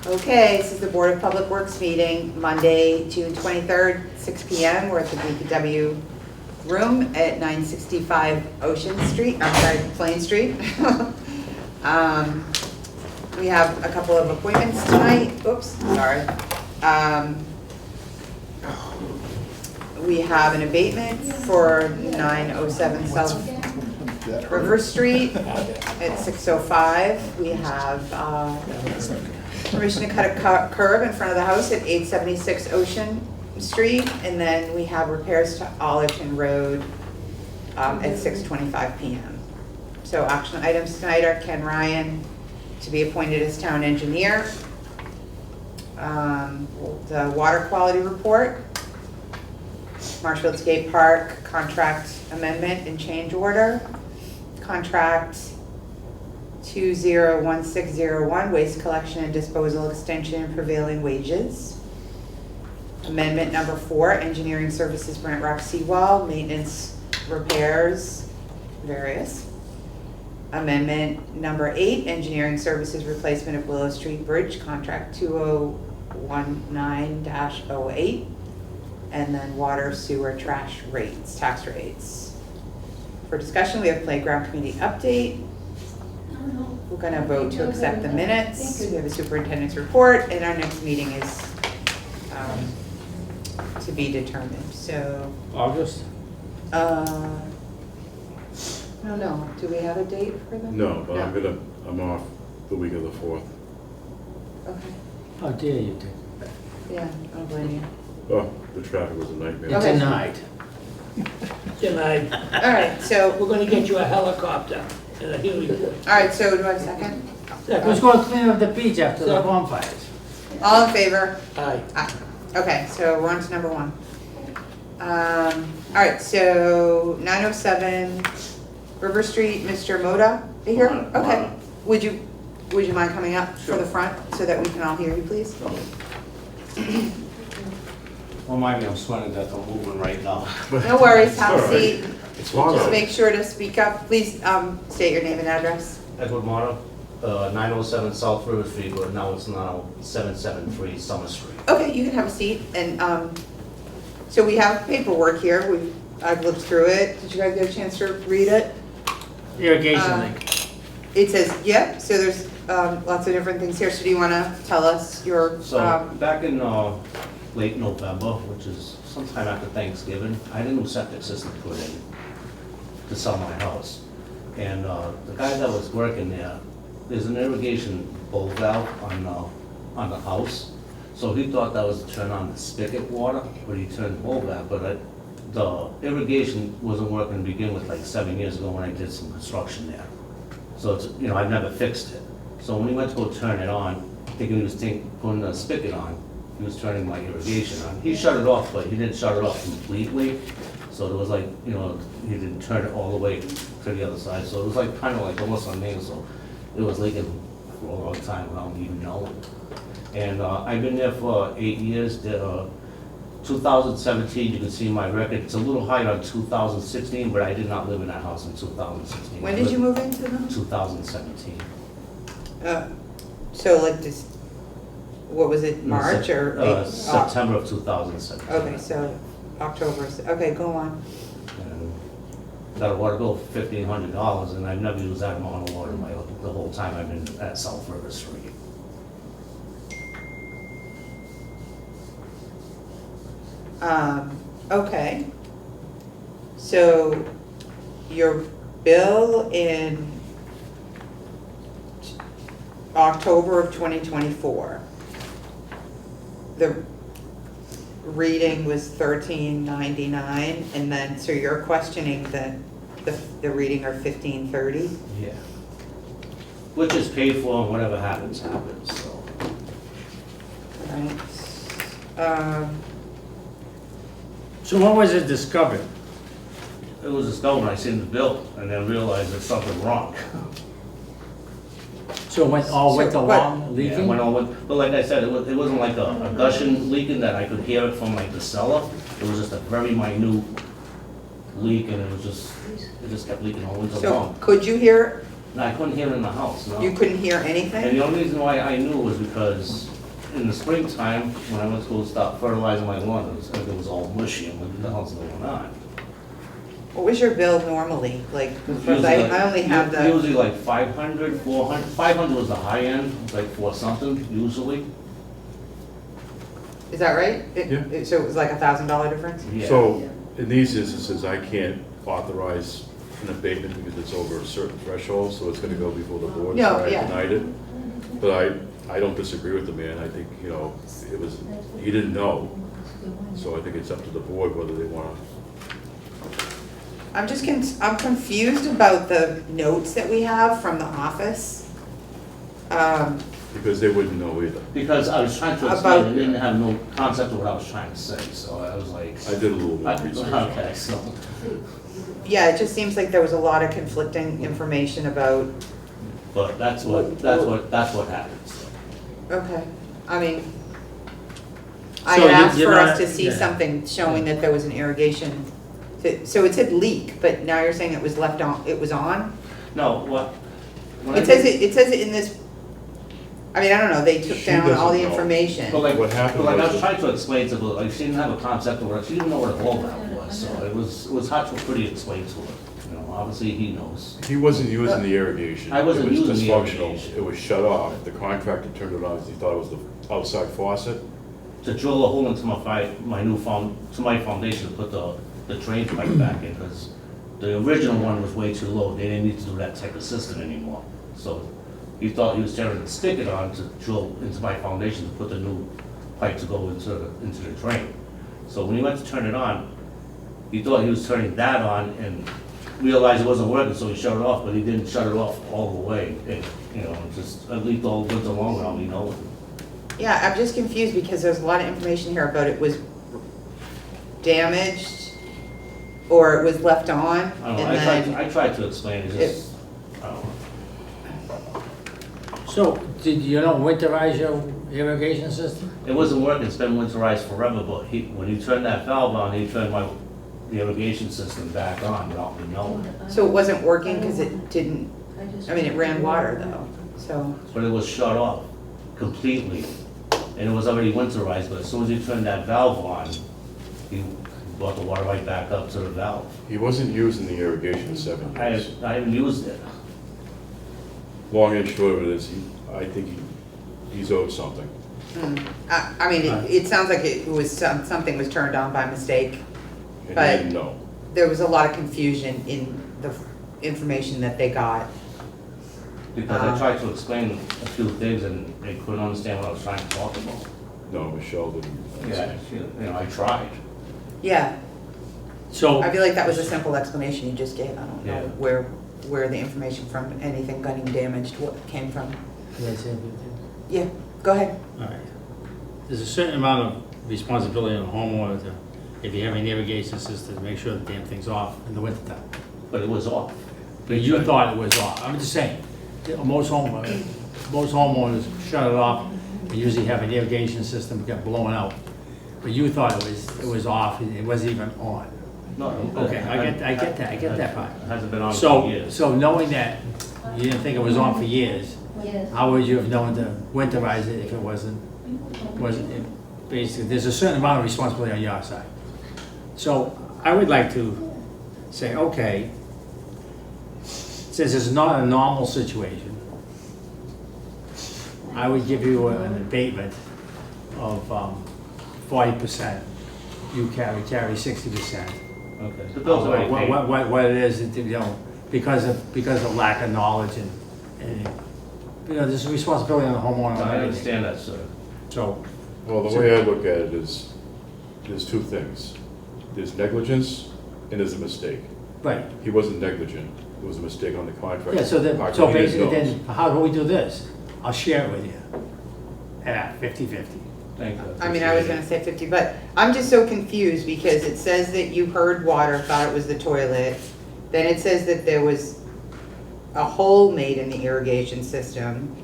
Okay, this is the Board of Public Works meeting, Monday, June 23rd, 6 PM. We're at the DPW room at 965 Ocean Street, I'm sorry, Plain Street. We have a couple of appointments tonight. Oops, sorry. We have an abatement for 907 South River Street at 605. We have permission to cut a curb in front of the house at 876 Ocean Street. And then we have repairs to Allerton Road at 6:25 PM. So action items tonight are Ken Ryan to be appointed as town engineer. The water quality report. Marshfield Skate Park contract amendment and change order. Contract 201601, waste collection and disposal extension and prevailing wages. Amendment number 4, engineering services Brent Rock Seawall, maintenance repairs, various. Amendment number 8, engineering services replacement of Willow Street Bridge, contract 2019-08. And then water, sewer, trash rates, tax rates. For discussion, we have playground committee update. We're gonna vote to accept the minutes. We have a superintendent's report, and our next meeting is to be determined, so. August? No, do we have a date for them? No, but I'm off the week of the 4th. Okay, How dare you do? yeah, I don't blame you. Oh, the traffic was a nightmare. Okay. Denied. Tonight, All right, so, we're gonna get you a helicopter and a heliport. all right, so do I have a second? Who's gonna clean up the beach after the bonfires? All in favor? Aye. Aye. Okay, so we're on to number 1. All right, so 907 River Street, Mr. Moda, are you here? Moda, Okay. Moda. Would you mind coming up for Sure. the front so that we can all hear you, please? Don't mind me, I'm sweating that I'm moving right now. No worries, have It's a all right. seat. It's fun. Just make sure to speak up. Please state your name and address. Edward Mata, 907 South River Street, but now it's 773 Summer Street. Okay, you can have a seat. And so we have paperwork here. I've looked through it. Did you guys get a chance to read it? Irrigation link. It says, yep, so there's lots of different things here. So do you want to tell us your, So back in late November, which is sometime after Thanksgiving, I had a new septic system put in to sell my house. And the guy that was working there, there's an irrigation bowl valve on the house. So he thought that was to turn on the spigot water, but he turned the bowl valve, but the irrigation wasn't working to begin with like 7 years ago when I did some construction there. So it's, I've never fixed it. So when he went to go turn it on, thinking he was putting the spigot on, he was turning my irrigation on. He shut it off, but he didn't shut it off completely. So it was like, he didn't turn it all the way to the other side. So it was like kind of like almost on me. So it was leaking for a long time without me even knowing. And I've been there for 8 years. 2017, you can see my record. It's a little higher on 2016, but I did not live in that house in 2016. when did you move into them? 2017. So like this, what was it, March or? September of 2017. Okay, so October, okay, go on. And got a water bill of $1,500, and I've never used that amount of water the whole time I've been at South River Street. Okay. So your bill in October of 2024, the reading was $13.99, and then, so you're questioning the reading of $15.30? Yeah. Which is paid for and whatever happens, happens, so. Right. So when was it discovered? It was discovered when I seen the bill and then realized there's something wrong. So it went all winter So, long Yeah, it leaking? went on with, but like I said, it wasn't like a gushing leaking that I could hear it from like the cellar. It was just a very minute leak and it just kept leaking all winter So long. could you hear No, I couldn't hear it in the house, no. You couldn't hear And anything? the only reason why I knew was because in the springtime, when I went to go stop fertilizing my lawn, everything was all mushy, and what the hell's going on? What was your bill normally? Like, because I only have the, Usually like 500, 400, 500 was the high end, it was like 4 something, usually. is that right? Yeah. So it was like $1,000 difference? Yeah. So in these instances, I can't authorize an abatement because it's over a certain threshold, so it's gonna go before the board. No, So I yeah. denied it. But I don't disagree with the man. I think, you know, it was, he didn't know. So I think it's up to the board whether they wanna. I'm confused about the notes that we have from the office. Because they wouldn't know either. Because I was trying to About- explain, I didn't have no concept of what I was trying to say, so I was like. I did a little more research. Okay, so, Yeah, it just seems like there was a lot of conflicting information about, but that's what happens. okay, I mean, So I had asked you're for us not- to see yeah. something showing that there was an irrigation. So it said leak, but now you're saying it was left on, it was on? No, what? when I It says did- it says it in this, I mean, I don't know, they took She down all the doesn't know. information. But like, What happened but like I was- was trying to explain to her, like, she didn't have a concept of what, she didn't know what a whole valve was, so it was hard for me to explain to her. You know, obviously he knows. He wasn't using the irrigation. I wasn't using the It was dysfunctional. irrigation. It was shut off. The contractor turned it on because he thought it was the outside faucet. To drill a hole into my foundation to put the drain pipe back in, because the original one was way too low, they didn't need to do that type of system anymore. So he thought he was tearing the spigot on to drill into my foundation to put the new pipe to go into the drain. So when he went to turn it on, he thought he was turning that on and realized it wasn't working, so he shut it off, but he didn't shut it off all the way. It, you know, just at least all winter long, I'll be knowing. Yeah, I'm just confused because there's a lot of information here about it was damaged or it was left on I don't know, and then, I tried to explain it, just, I don't know. So, did you not winterize your irrigation system? It wasn't working, it's been winterized forever, but when he turned that valve on, he turned the irrigation system back on without me knowing. so it wasn't working because it didn't, I mean, it ran water though, so. But it was shut off completely, and it was already winterized, but as soon as he turned that valve on, he brought the water right back up to the valve. He wasn't using the irrigation in 7 years. I haven't used it. Long and short of it is, I think he's owed something. I mean, it sounds like it was, something was turned on by mistake. And But- he didn't know. There was a lot of confusion in the information that they got. Because I tried to explain a few things and they couldn't understand what I was trying to talk about. No, Michelle didn't. Yeah, you know, I tried. Yeah, So, I feel like that was a simple explanation you just gave. I don't know Yeah. where the information from anything getting damaged, what came from. Can I say anything? Yeah, go ahead. All right. There's a certain amount of responsibility on the homeowner to, if you have an irrigation system, to make sure the damn thing's off in the wintertime. But it was off. But you thought it was off. I'm just saying, most homeowners shut it off, and usually have an irrigation system that got blown out. But you thought it was off, it wasn't even on. No, Okay, I get that part. It hasn't been on for So, years. so knowing that you didn't think it was on for years, how would you have known to winterize it if it wasn't, basically, there's a certain amount of responsibility on your side. So I would like to say, okay, since it's not a normal situation, I would give you an abatement of 40%. You carry 60%. Okay. The bill's already paid. What it is, you know, because of lack of knowledge and you know, there's a responsibility on the homeowner. I on everything. understand that, sir. So, Well, the way I look at it is, there's two things. There's negligence and there's a mistake. right, He wasn't negligent. It was a mistake on the contract. yeah, so He basically didn't know. then, how do we do this? I'll share it with you at 50-50. Thank you. I mean, I was gonna say 50, but I'm just so confused because it says that you heard water, thought it was the toilet. Then it says that there was a hole made in the irrigation system.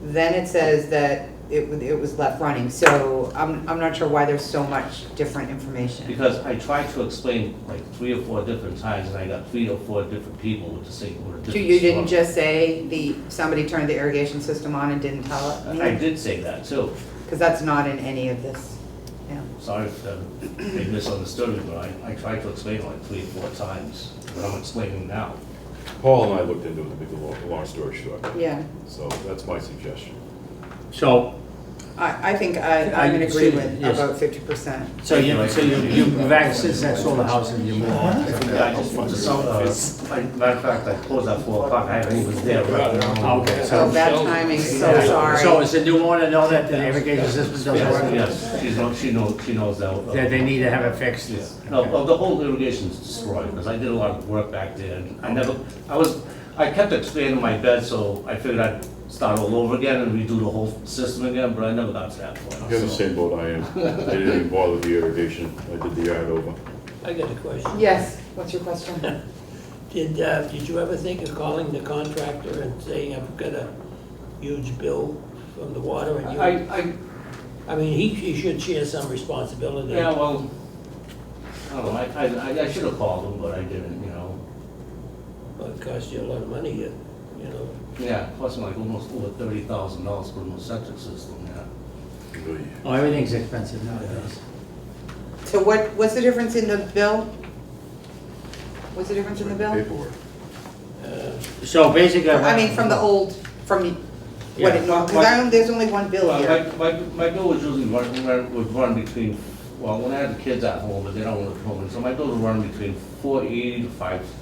Then it says that it was left running, so I'm not sure why there's so much different information. Because I tried to explain like 3 or 4 different times, and I got 3 or 4 different people with the same, with a So different you didn't story. just say somebody turned the irrigation system on and didn't tell it? I did say that too. Because that's not in any of this, yeah. Sorry if they misunderstood me, but I tried to explain it like 3 or 4 times, but I'm explaining now. Paul and I looked into it, to make a long story short, Yeah, so that's my suggestion. So, I think I'm in agreement Yes. about 50%. you've actually since that sold the house and you moved on. Yeah, I just, matter of fact, I closed at 4 o'clock, I haven't even there right now. Okay, So so, bad timing, so so sorry. is the new owner know that the irrigation system doesn't work? Yes, she knows that. That they need to have it fixed? Yeah. No, well, the whole irrigation's destroyed, because I did a lot of work back there, and I kept expanding my bed, so I figured I'd start all over again and redo the whole system again, but I never got to that point. You're the so. same boat I am. They didn't even bother with the irrigation. I did the yard over. I got a question. Yes, what's your question? Did you ever think of calling the contractor and saying, I've got a huge bill from the water and you? I mean, he should share some responsibility. Yeah, well, I don't know, I should have called him, but I didn't, you know. Well, it costs you a lot of money, you know. Yeah, it cost me like almost over $30,000 for a septic system, yeah. Really. Oh, everything's expensive nowadays. So what's the difference in the bill? What's the difference in the bill? Paperwork. So basically. I mean, from the old, from what it normally, because there's only one bill Well, here. my bill was usually would run between, well, when I had the kids at home, but they don't live at home, so my bill would run between $480 to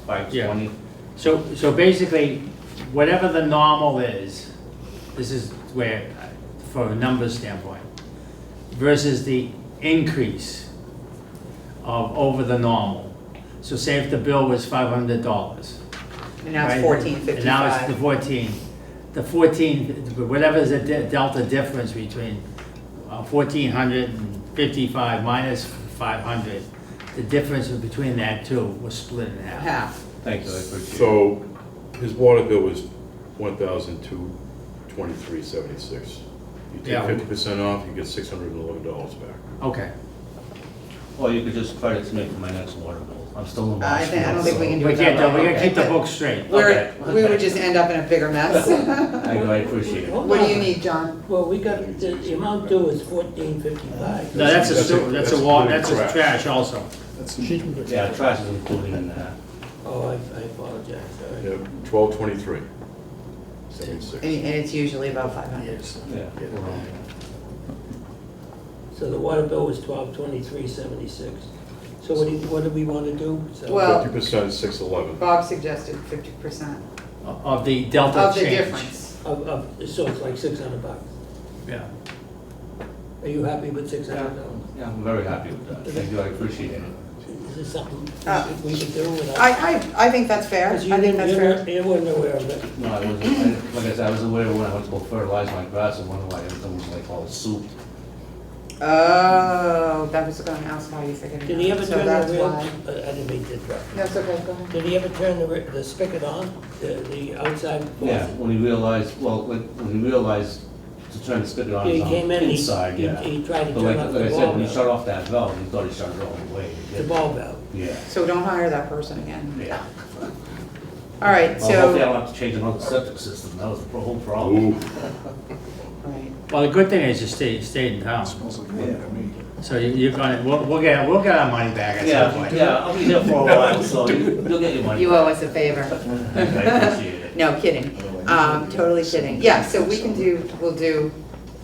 $520. So basically, whatever the normal is, this is where, for a numbers standpoint, versus the increase of over the normal. So say if the bill was $500. And now right? it's And now it's the 1455. 14. The 14, whatever is the delta difference between 1,455 minus 500, the difference between that two was split in half. Half. Thank you, I appreciate it. So his water bill was $1,223.76. You Yeah. take 50% off, you get $611 back. Okay. Or you could just credit to me for my next water bill. I'm still in I don't think we can do We it can't, that way. we gotta keep the book straight. We would just end up in a bigger mess. I appreciate it. What do you need, John? Well, we got, the amount due is $14.55. No, that's a sewer, that's a water, that's a Trash. trash also. Yeah, trash is included in that. Oh, I apologize, sorry. Yeah, $12.23. And 76. it's usually about 500. Yeah. So the water bill was $12.23.76. So what do we want to do? So- Well- 50% 611. Bob suggested 50% Of the delta of the change. difference. So it's like $600. Yeah. Are you happy with $600? Yeah, I'm very happy with that. Thank you, I appreciate it. Is this something Uh, we could do without? I think that's fair. I Because you think that's fair. you weren't aware of it. No, I wasn't, like I said, I was aware when I went to go fertilize my grass and wonder why everything was like all souped. Oh, that was gonna ask how you figured it out. Did he ever So turn the that's real, why. I didn't mean to interrupt. No, it's okay, go ahead. Did he ever turn the spigot on, the outside? Yeah, when he realized, well, when he realized to turn the spigot on, He it's came on in, the he- inside, he- yeah. he tried to But turn like off I the said, ball when he valve. shut off that valve, he thought he shut it all the way. He The didn't. ball valve. Yeah. So don't hire that person again. Yeah. All right, Well, hopefully I so, don't have to change another septic system, that was the whole problem. Ooh, right. Well, the good thing is you stayed in town. So you're gonna, we'll get our money back at some Yeah, point. yeah, I'll be here for a while, so you'll get your money. You owe us a favor. I appreciate it. No, kidding. Totally kidding. Yeah, so we'll do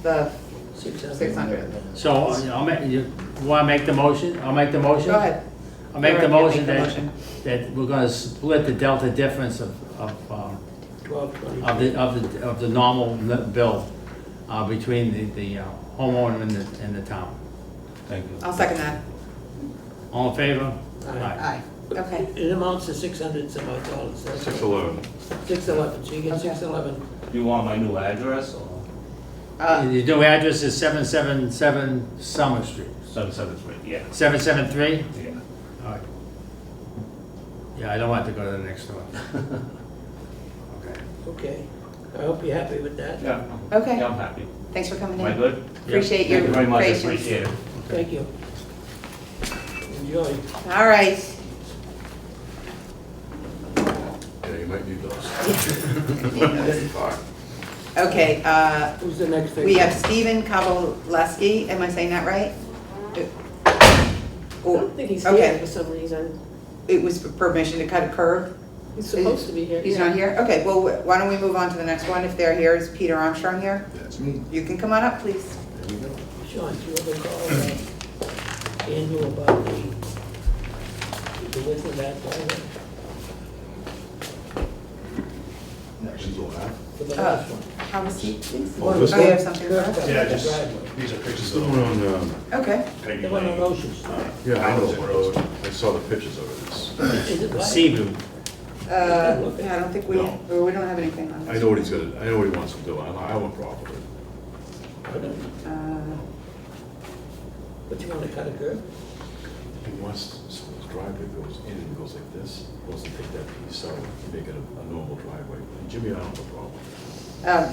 the 600. So I'll make, you wanna make the motion? I'll make the motion? Go ahead. I'll make the Go ahead, motion make the that, motion. that we're gonna split the delta difference of the normal bill between the homeowner and the town. Thank you. I'll second that. All in favor? Aye. Okay. It amounts to 600 some odd dollars. That's it. 611. 611, so you get Okay. 611. Do you want my new address or Uh, The new address is 777 Summer Street. 773? Yeah. 773? Yeah. All right. Yeah, I don't want to go to the next door. Okay. Okay, I hope you're happy with that. Yeah. Okay. Yeah, I'm happy. Thanks for coming Am I in. good? Appreciate your Thank you very much, I patience. appreciate it. Thank you. Enjoy. All right. Yeah, you might need those. Okay, Who's the next thing? we have Stephen Kowaleski, am I saying that right? I don't think he's Okay. here for some reason. It was for permission to cut a curb? He's supposed to be here. He's yeah. not here? Okay, well, why don't we move on to the next one? If they're here, is Peter Armstrong here? That's me. You can come on up, please. There you go. Sean, do you ever call Andrew about the width of that driveway? She's all right. For the last one? Have a seat, please. Oh, this Oh, you one? have something for us? Yeah, The just, driveway. these are pictures The of one on, Okay. Peggy The one on Lane. Ocean Street. yeah, I know Hamilton what Road. I saw the pictures of it. Is it The right? Seaview. Yeah, I don't think we No. don't have anything on this. I know what he's gonna, I know what he wants to do, I have a problem with it. But you want to cut a curb? He wants, so his driveway goes in and goes like this, wants to take that piece out, and make it a normal driveway. And Jimmy, I don't have a problem.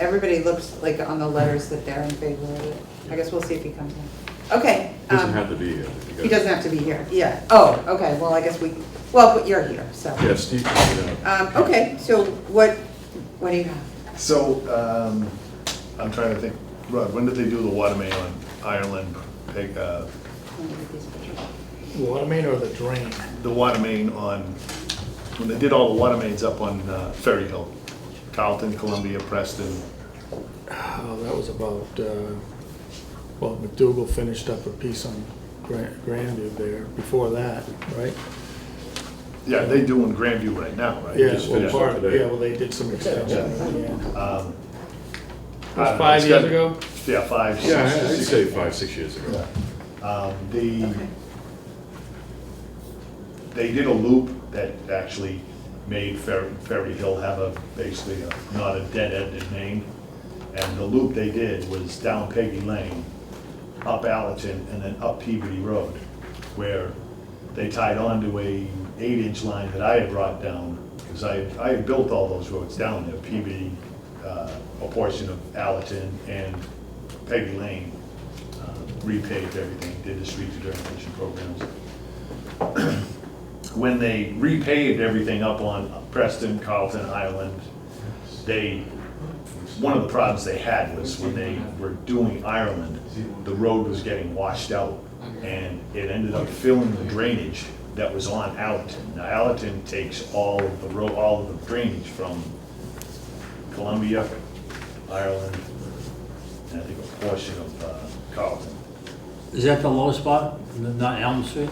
Everybody looks like on the letters that they're in favor of it. I guess we'll see if he comes in. Okay. Doesn't have to be here. He doesn't have to be here, yeah. Oh, okay, well, I guess well, but you're here, so. Yeah, Steve, Okay, so what do you have? So, I'm trying to think, Rod, when did they do the water main on Ireland? Let me get these pictures. Water main or the drain? The water main on, when they did all the water mains up on Ferry Hill, Carlton, Columbia, Preston. Oh, that was about, well, McDougal finished up a piece on Grandview there before that, right? Yeah, they doing Grandview right now, right? Yeah, just well, finished part, up today. yeah, well, they did some extension, yeah. It I was don't know, 5 it's years got- ago? Yeah, 5, 6. yeah, I'd say 5-6 years ago. They did a loop that actually made Ferry Hill have basically not a dead-ended main. And the loop they did was down Peggy Lane, up Allerton, and then up Peabody Road, where they tied onto a 8-inch line that I had brought down, because I had built all those roads down there, Peabody, a portion of Allerton and Peggy Lane, repaved everything, did the street regeneration programs. When they repaved everything up on Preston, Carlton, Island, one of the problems they had was when they were doing Ireland, the road was getting washed out, and it ended up filling the drainage that was on Allerton. Now, Allerton takes all of the drainage from Columbia, Ireland, and I think a portion of Carlton. Is that the low spot, not Elm Street?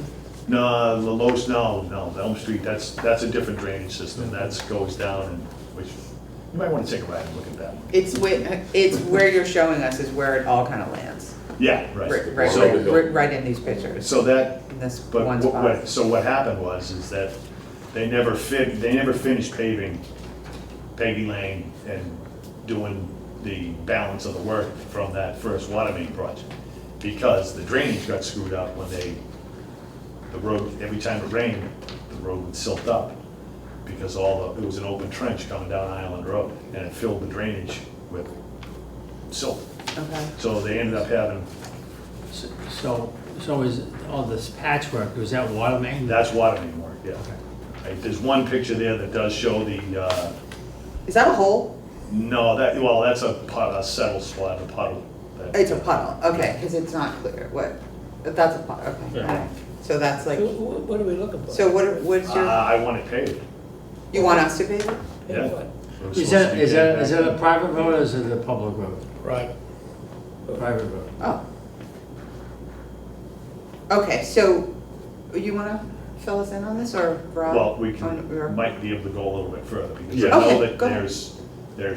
No, the Los, no, Elm Street, that's a different drainage system, that goes down, and which, you might want to take a ride and look at that one. It's where you're showing us is where it all kind of lands. Yeah, right. Right in these pictures, So that, in this but one spot. so what happened is that they never finished paving Peggy Lane and doing the balance of the work from that first water main project, because the drainage got screwed up when the road, every time it rained, the road would silt up, because it was an open trench coming down Island Road, and it filled the drainage with silt. Okay. So they ended up having, So is all this patchwork, was that water main? that's water main work, yeah. Right, there's one picture there that does show the, Is that a hole? no, that's a settle spot, a puddle. It's a puddle, okay, because it's not clear, that's a puddle, okay. Yeah. All right. So that's like, What are we looking for? so what's your, I want it paved. you want us to pay it? Hey, yeah. what? Is that a private road or is it a public road? Right. Private road. Oh. Okay, so you want to fill us in on this, or Rob? Well, we Or- might be able to go a little bit further, because Yeah. I know Okay, that go ahead.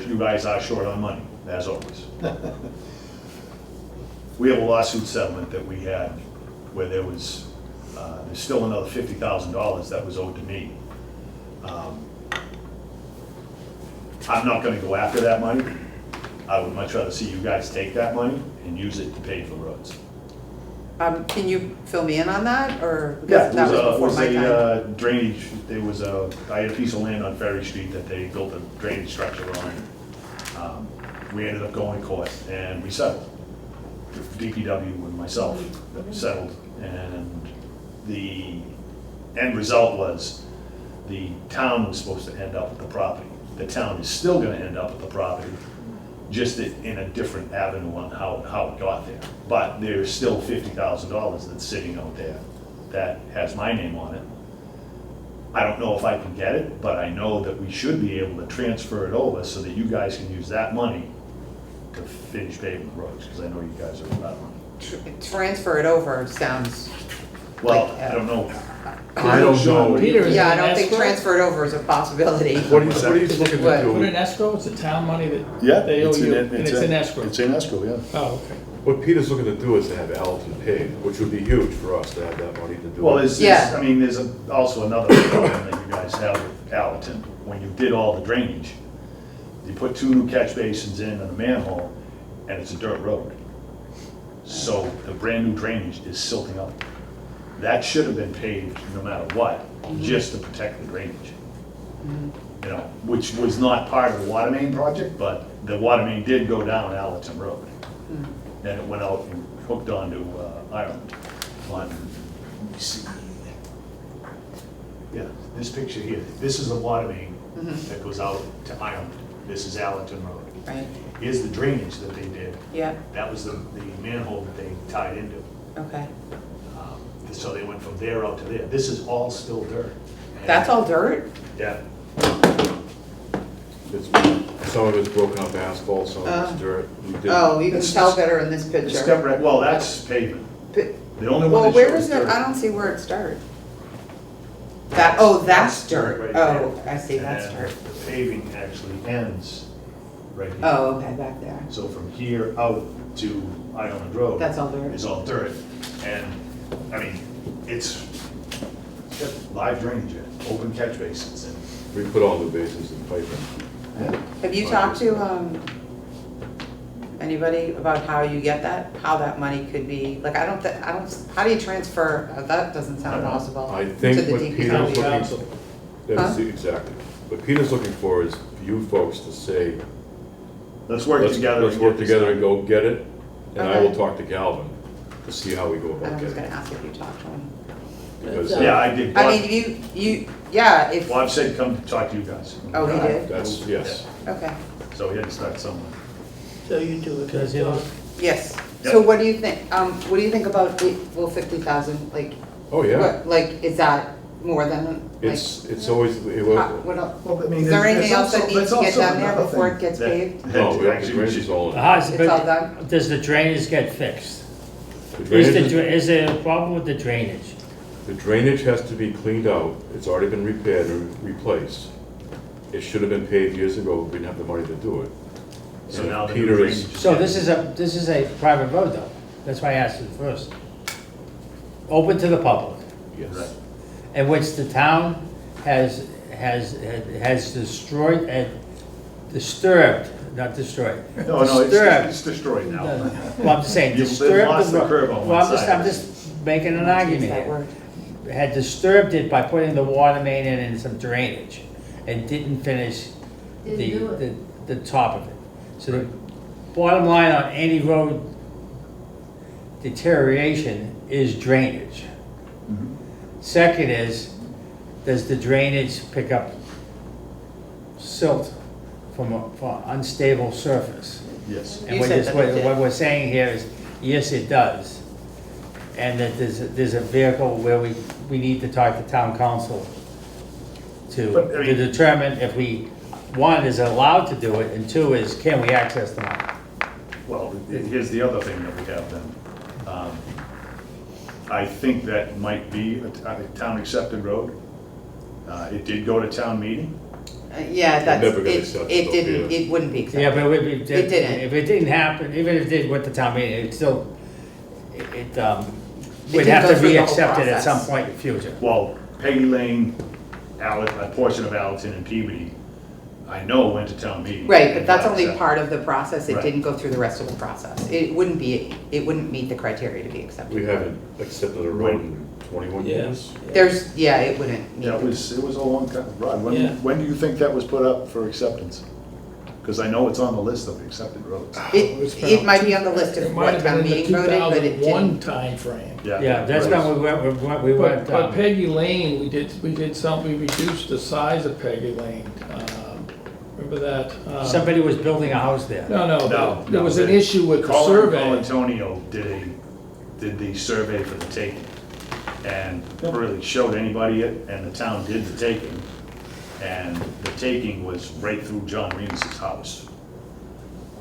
you guys are short on money, as always. We have a lawsuit settlement that we had where there's still another $50,000 that was owed to me. I'm not gonna go after that money. I would much rather see you guys take that money and use it to pay for roads. Can you fill me in on that, or? Yeah, because that was before my time. drainage, I had a piece of land on Ferry Street that they built a drainage structure on. we ended up going to court and we settled. DPW and myself settled, and the end result was the town was supposed to end up with the property. The town is still gonna end up with the property, just in a different avenue on how it got there. But there's still $50,000 that's sitting out there that has my name on it. I don't know if I can get it, but I know that we should be able to transfer it over so that you guys can use that money to finish paving the roads, because I know you guys are about money. Transfer it over sounds, Well, Like, I don't know. I don't know. Peter, is it yeah, I an don't think escrow? transfer it over is a possibility. What are you looking What? to Put in do? escrow, it's a town money that Yeah, they owe it's in you, it- and it's in escrow. It's in escrow, yeah. Oh, okay. What Peter's looking to do is to have Allerton paid, which would be huge for us to have that money to do. Well, it. Yeah. I mean, there's also another problem that you guys have with Allerton. When you did all the drainage, you put 2 new catch basins in and a manhole, and it's a dirt road. So the brand new drainage is silting up. That should have been paved no matter what, just to protect the drainage. You know, which was not part of the water main project, but the water main did go down Allerton Road. Then it went out and hooked onto Ireland on, let me see. Yeah, this picture here, this is the water main that goes out to Ireland. This is Allerton Road. Right, Here's the drainage that they did. yeah, That was the manhole that they tied into. okay. So they went from there out to there. This is all still dirt. That's all dirt? Yeah. Some of it's broken up asphalt, some of it's dirt. We did- Oh, you can It's- tell better in this It's picture. separate, well, that's pavement. But- The only Well, one that where shows is it, dirt. I don't see where it's dirt. That, oh, that's dirt. right Oh, there. I see, And that's then dirt. The paving actually ends right here. Oh, okay, back there. So from here out to Island Road. That's all dirt. Is all dirt. And, I mean, it's got live drainage in it, open catch basins and. We put all the basins in pipe in. Have you talked to, anybody about how you get that, how that money could be, like, how do you transfer, that doesn't sound possible. I think to the what DPW. Peter's Council. looking, that's exactly. What Peter's looking for is you folks to say, Let's work together. let's and work get this together done. and go get it. And I will Okay. talk to Galvin to see how we go I about was getting gonna it. ask if you talked to him. Because Yeah, I did. I mean, yeah, if, Bob said come talk to you guys. oh, he did? that's, yes. Okay, So we had to start somewhere. So you two are Does gonna he- talk? yes. Yep. So what do you think, what do you think about the, well, 50,000, like, Oh, yeah. what, like, is that more than, like, It's always, it how- will, what else? Well, I mean, Is there there's anything else that also- needs to there's get also done there another before it thing gets that- paved? no, we have actually the we drainage should- all in. How's, It's all but, done? does the drainage get fixed? The Is drainage is there a problem with the drainage? The drainage has to be cleaned out, it's already been repaired and replaced. It should have been paved years ago, we didn't have the money to do it. So And now the Peter is, drainage- So this is a private road though, that's why I asked it first. Open to the public, yes, Right. in which the town has destroyed, disturbed, not destroyed. No, disturbed. it's destroyed now. Well, I'm just saying, You've disturbed lost the road. curb on Well, one I'm side. just making an argument Use that here. word. Had disturbed it by putting the water main in and some drainage, and didn't finish the top of it. So the bottom line on any road deterioration is drainage. Mhm. Second is, does the drainage pick up silt from unstable surface? Yes. And You what said this- that it did. what we're saying here is, yes, it does. And that there's a vehicle where we need to talk to town council But, I to mean- determine if we, one, is allowed to do it, and two is, can we access the money? Well, here's the other thing that we have then. I think that might be a town accepted road. It did go to town meeting. Yeah, that's, never got it accepted, didn't, yeah. it wouldn't be Yeah, accepted. but It didn't. if it didn't happen, even if it did with the town meeting, it still, it would didn't have go to through be the whole accepted at some process. point in the future. Well, Peggy Lane, a portion of Allerton and Peabody, I know went to town meeting. Right, but and that's got only accepted. part of the process, it Right. didn't go through the rest of the process. It wouldn't meet the criteria to be accepted. we haven't accepted a road in 21 Yeah. years. It wouldn't meet. Yeah, it was a long time. Rod, Yeah. when do you think that was put up for acceptance? Because I know it's on the list of accepted roads. It might be on the list It of might what have been town in the meeting voted, but it 2001 didn't. timeframe. Yeah, that's when we went, But Peggy Lane, we did something, we reduced the size of Peggy Lane. Remember that? somebody was building a house there. No, there was an issue with the survey. Antonio did the survey for the taking, and never really showed anybody it, and the town did the taking. And the taking was right through John Remus's house.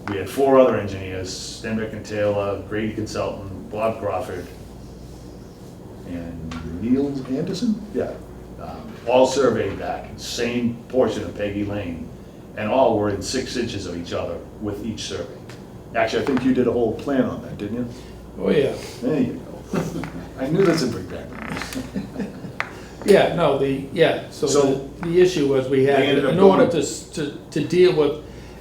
We had 4 other engineers, Stenbeck and Taylor, Grady Consultant, Bob Crawford, and Neil Anderson? Yeah. All surveyed that, same portion of Peggy Lane, and all were in 6 inches of each other with each survey. Actually, I think you did a whole plan on that, didn't you? Oh, yeah. There you go. I knew that's a big background. Yeah, no, so So- the issue was we had, They ended up in order going- to deal with,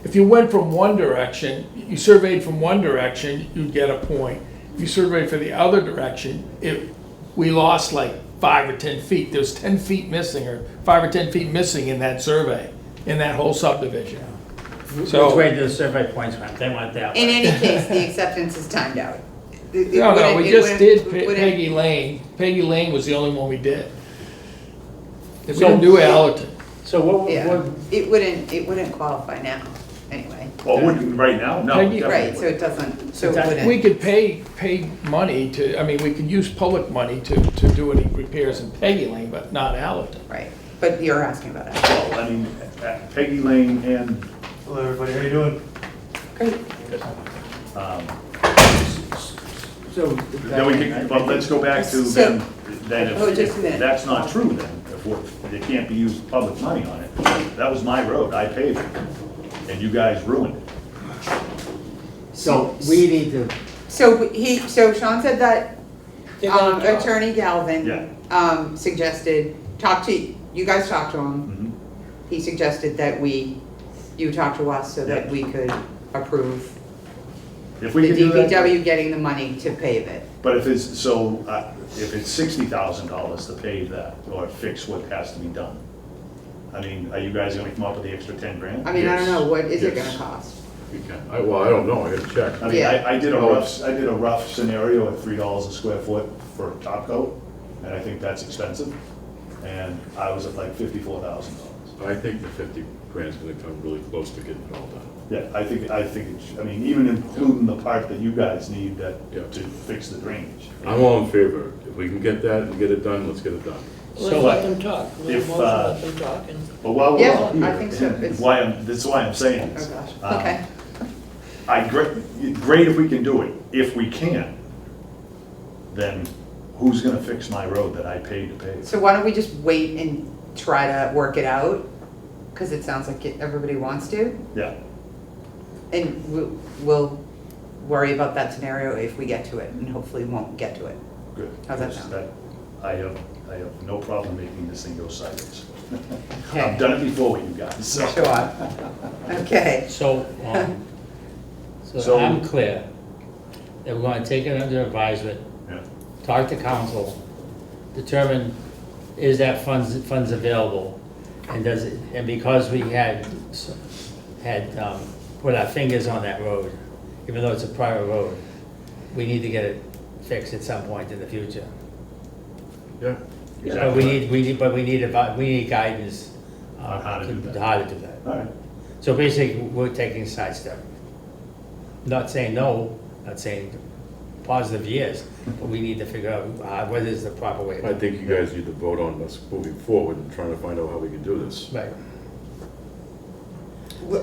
if you went from one direction, you surveyed from one direction, you'd get a point. If you surveyed for the other direction, we lost like 5 or 10 feet. There was 10 feet missing, or 5 or 10 feet missing in that survey, in that whole subdivision. Which So- way did the survey points went? They went that In way. any case, the acceptance is timed out. No, we just did wouldn't- Peggy Lane. Peggy Lane was the only one we did. We So- didn't do Allerton. So what, Yeah, it wouldn't qualify now, anyway. Oh, wouldn't right now? No. Peggy- definitely Right, so wouldn't. it doesn't, so it that- wouldn't. We could pay money to, I mean, we could use public money to do any repairs in Peggy Lane, but not Allerton. Right, but you're asking about it. Well, I mean, Peggy Lane and, Hello, everybody, how you doing? Great. so. then we can, but let's go back to So- then Oh, just a if minute. that's not true then, if it can't be used public money on it. That was my road, I paved it, and you guys ruined it. So we need to, So Sean said that They're gonna talk. Attorney Galvin Yeah. suggested, you guys talked to him. He suggested that you talk to us so that Yeah. we could approve If the we could do that. DPW getting the money to pave it. But if it's, if it's $60,000 to pave that, or fix what has to be done, I mean, are you guys gonna come up with the extra 10 grand? I mean, I don't know, what is it Yes. gonna cost? You can, well, I don't know, I gotta check. I mean, Yeah. I did a rough scenario at $3 a square foot for top coat, and I think that's expensive. And I was at like $54,000. I think the 50 grand's gonna come really close to getting it all done. Yeah, I think, I mean, even including the part that you guys need Yeah. to fix the drainage. I'm all in favor, if we can get that and get it done, let's get it done. Let's let them talk. We'll if, motion, let them talk, and But while we're Yeah, all here, I think so. It's- that's why I'm saying Oh, this. gosh, okay. Great if we can do it. If we can't, then who's gonna fix my road that I paid to pave? So why don't we just wait and try to work it out? Because it sounds like everybody wants to. Yeah, And we'll worry about that scenario if we get to it, and hopefully won't get to it. good. How's that Because sound? I have no problem making this thing go sideways. Okay. I've done it before with you guys, so. Sure. Okay. so, So- so I'm clear that we're gonna take it under advisement, Yeah. talk to council, determine is that funds available? And does it, and because we had put our fingers on that road, even though it's a private road, we need to get it fixed at some point in the future. Yeah. But we need guidance On how to do that. how to do that. All right, So basically, we're taking a sidestep. Not saying no, not saying positive yes, but we need to figure out what is the proper way. I think you guys need to vote on us moving forward and trying to find out how we can do this. Right.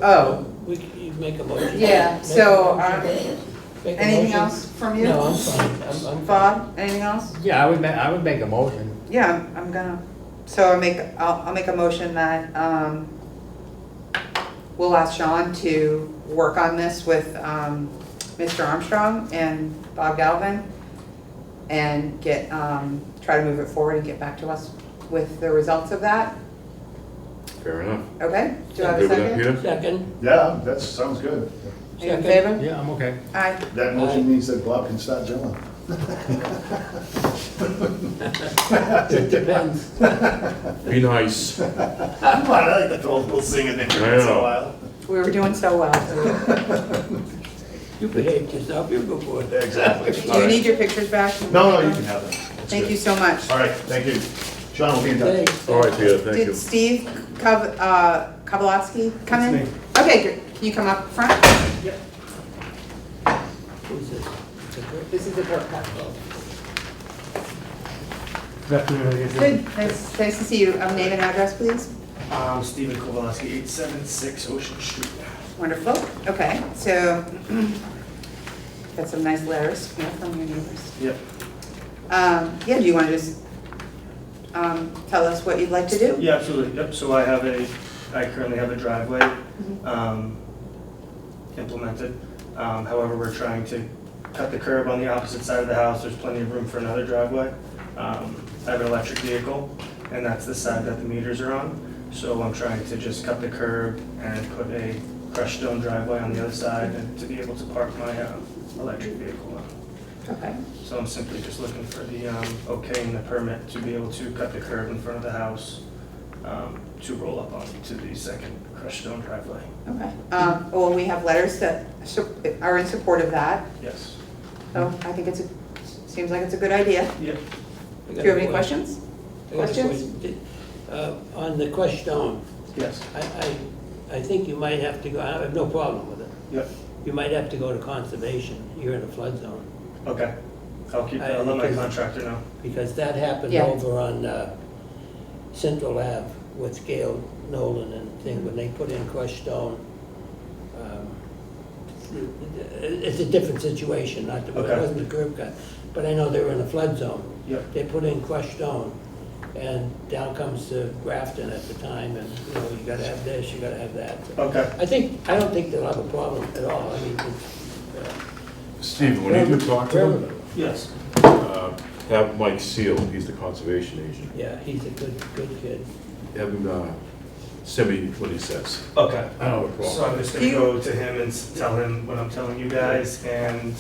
Oh, you make a motion. yeah, Make so, a motion. Make a anything motion. else from you? No, I'm fine, I'm fine. Bob, anything else? Yeah, I would make a motion. Yeah, I'm gonna, so I'll make a motion that, we'll ask Sean to work on this with, Mr. Armstrong and Bob Galvin, and get, try to move it forward and get back to us with the results of that, Fair enough. okay? Do you have Okay a with that, second? Peter? Second, yeah, that sounds good. Are you in Second. favor? Yeah, I'm okay. Aye. That motion means that Bob can start drilling. it depends. Be nice. I like to throw a little sing in there I once in a know. while. We were doing so well. You behaved yourself, you're a good boy. Exactly. Do you need your pictures back? No, you can have them. That's Thank good. you so much. All right, thank you. Sean, we'll be in touch. Thanks. All right, Peter, thank you. Did Steve Kowalski come in? It's me. Okay, good. Can you come up front? Who's this? This is the curb cut. Good afternoon, ladies. Good, nice to see you. Name and address, please. Stephen Kowalski, 876 Ocean Street. Wonderful. Okay, so got some nice letters here from your neighbors. Yep. Yeah, do you want to just tell us what you'd like to do? Yeah, absolutely. Yep. So I currently have a driveway implemented. However, we're trying to cut the curb on the opposite side of the house. There's plenty of room for another driveway. I have an electric vehicle, and that's the side that the meters are on. So I'm trying to just cut the curb and put a crushed stone driveway on the other side, and to be able to park my electric vehicle on. Okay. So I'm simply just looking for the okay and the permit to be able to cut the curb in front of the house to roll up onto the second crushed stone driveway. Okay. Well, we have letters that are in support of that, Yes. so I think seems like it's a good idea. Yep. Do you have any questions? I got a Questions? question. On the crushed stone, Yes. I think you might have to go, I have no problem with it. Yep. You might have to go to conservation, you're in a flood zone. Okay. I'll let my Because- contractor know. Because that happened Yeah. over on Central Ave with Gail Nolan and thing, when they put in crushed stone. It's a different situation, not, it Okay. wasn't a curb cut, but I know they were in a flood zone. Yep. They put in crushed stone, and down comes the Grafton at the time, and, you know, you gotta have this, you gotta have that. Okay. I don't think they'll have a problem at all, I mean, Steve, when you do talk to them, Yes. have Mike Seal, he's the conservation agent, yeah, he's a good kid. have him send me what he says. Okay. I don't have a problem. So I'm just Do gonna you- go to him and tell him what I'm telling you guys, and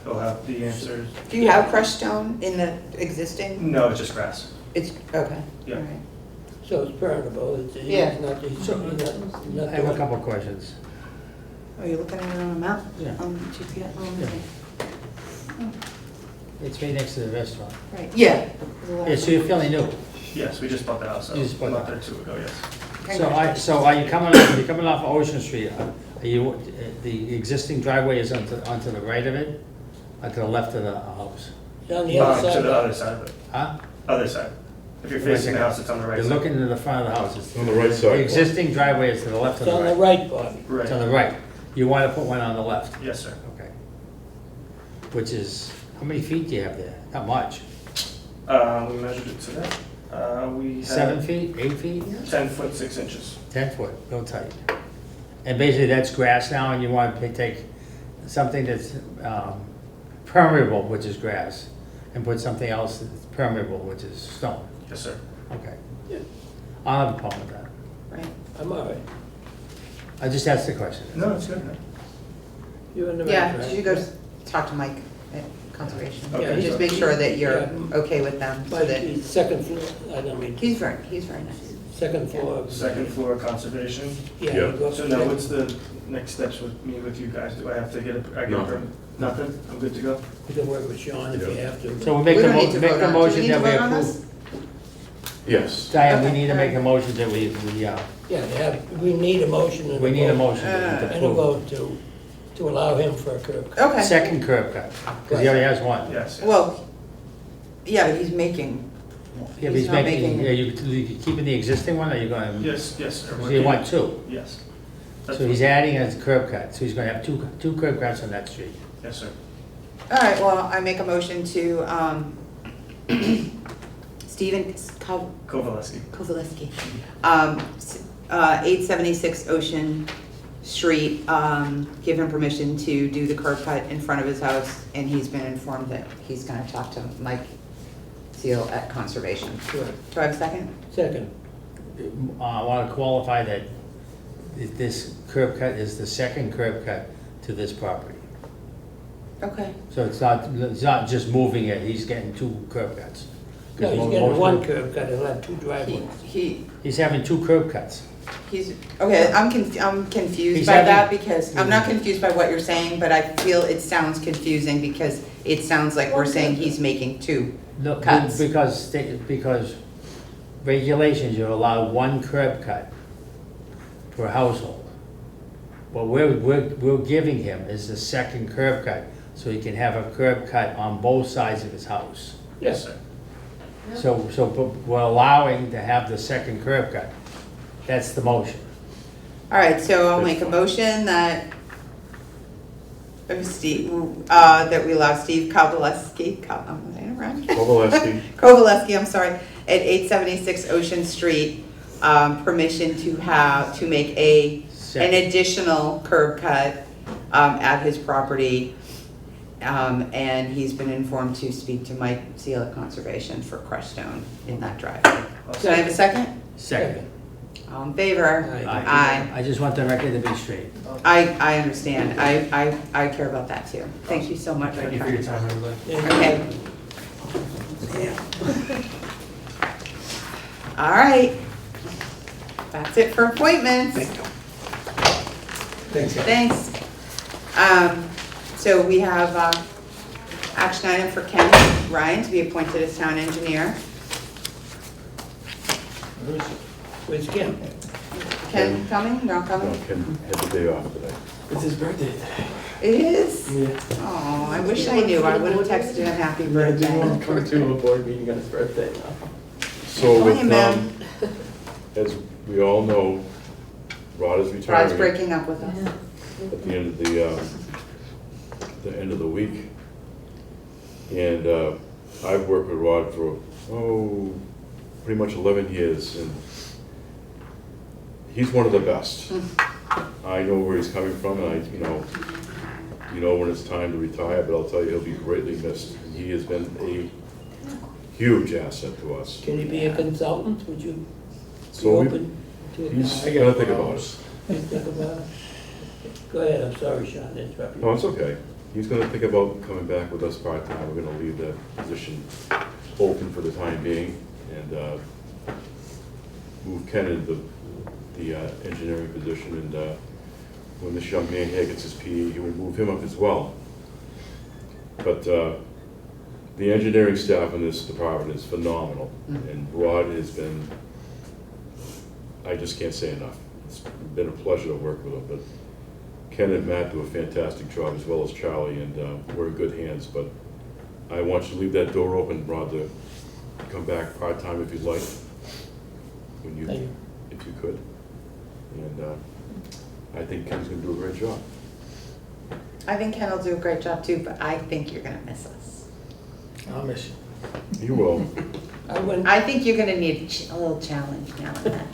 he'll have the answers. Do you have crushed stone in the existing? No, it's just grass. It's, okay. Yeah. All right. So it's permittable, it's Yeah. not I have a couple of questions. Are you looking at it on a map? Yeah. GPS? Oh, Yeah. okay. It's right next to the restaurant. Right, yeah. Yeah, so you're fairly new. Yes, we just bought the house You just bought a the month or house. two ago, yes. So are you coming off Ocean Street? Are you, the existing driveway is onto the right of it? Or to the left of the house? On the other To side, the other side of it. Huh? Other side. If you're facing the house, it's on the right You're side. looking to the front of the house. It's- On the right side. The existing driveway is to the left of it's the on the right. right, Bobby. It's on Right. the right. You want to put one on the left? Yes, sir. Okay. Which is, how many feet do you have there? Not much. We measured it today. We had 7 feet, 8 feet? 10 foot 6 inches. 10 foot, real tight. And basically that's grass now, and you want to take something that's permeable, which is grass, and put something else that's permeable, which is stone. Yes, sir. Okay. Yeah. I don't have a problem with that. Right. I'm all right. I just asked the question. No, it's good. You're in the right Yeah, track. you should go talk to Mike at Conservation. Okay. Just make sure that you're Yeah. okay with them, so Mike, that, he's second floor, I don't mean, he's very nice. second floor. Second floor conservation. Yeah. Yeah. you go up So to- now what's the next steps with me, with you guys? Do I have to get a No. permit? Nothing? I'm good to go? You can work with Sean if you Yeah. have to. So we make We the don't need to make vote the on, do we motion need that to we vote on this? approve. Yes. Diane, we Okay, need to make a alright. motion that We need a motion and a we need a vote. motion to And a approve. vote to allow him for a curb cut. Okay, Second curb cut, because he already has one. Yes. well, yeah, but he's making, Yeah, but He's he's not making, making- are you keeping the existing one, or are you gonna? Yes, yes, sir. So you want two? Yes. That's So he's adding a curb cut, so he's gonna have two curb cuts on that street. Yes, sir. all right, well, I make a motion to, Stephen Kovaleski. Kovaleski, 876 Ocean Street, give him permission to do the curb cut in front of his house, and he's been informed that he's gonna talk to Mike Seal at Conservation. Sure. Do I have a second? Second. I want to qualify that this curb cut is the second curb cut to this property. Okay. So it's not just moving it, he's getting two curb cuts. 'Cause No, he's mo- getting most one people- curb cut, he'll have two driveways. He, He's having two curb cuts. okay, I'm confused He's by having- that because, I'm not confused by what you're saying, but I feel it sounds confusing because it sounds like we're saying he's making two. No, Cuts. because regulations, you're allowed one curb cut per household. What we're giving him is the second curb cut, so he can have a curb cut on both sides of his house. Yes, sir. So we're allowing to have the second curb cut. That's the motion. All right, so I'll make a motion that that we allow Steve Kovaleski, I'm saying it wrong. Kovaleski, I'm sorry, at 876 Ocean Street, permission to make an Second. additional curb cut at his property. And he's been informed to speak to Mike Seal at Conservation for crushed stone in that driveway. Can I have a second? Second. All in favor? Aye. I just want the record to be straight. I understand. I care about that too. Thank you so much for Thank you for your trying. time, everybody. Okay. All right. That's it for appointments. Thanks. So we have action item for Ken Ryan to be appointed as town engineer. Where's Kim? Ken coming? Not No, coming? Ken had the day off today. It's his birthday today. It is? Yeah. Oh, I wish I knew. I would have texted him happy birthday. Come to a board meeting on his birthday now. So Oh, with, hey, man. as we all know, Rod is Rod's retiring breaking up with us. at the end of the end of the week. And I've worked with Rod for, pretty much 11 years, and he's one of the best. I know where he's coming from, and you know when it's time to retire, but I'll tell you, he'll be greatly missed. And he has been a huge asset to us. Can he be a consultant? Would you be So open to it? he's gonna think about it. Think about it? Go ahead, I'm sorry, Sean, to interrupt No, you. it's okay. He's gonna think about coming back with us part-time. We're gonna leave that position open for the time being and move Ken into the engineering position. And when this young man here gets his PE, he will move him up as well. But the engineering staff in this department is phenomenal. And Rod has been, I just can't say enough. It's been a pleasure to work with him. But Ken and Matt do a fantastic job, as well as Charlie, and we're in good hands. But I want you to leave that door open, Rod, to come back part-time if you'd like, Thank you. if you could. And I think Ken's gonna do a great job. I think Ken will do a great job too, but I think you're gonna miss us. I'll miss you. You will. I think you're gonna need a little challenge now and then.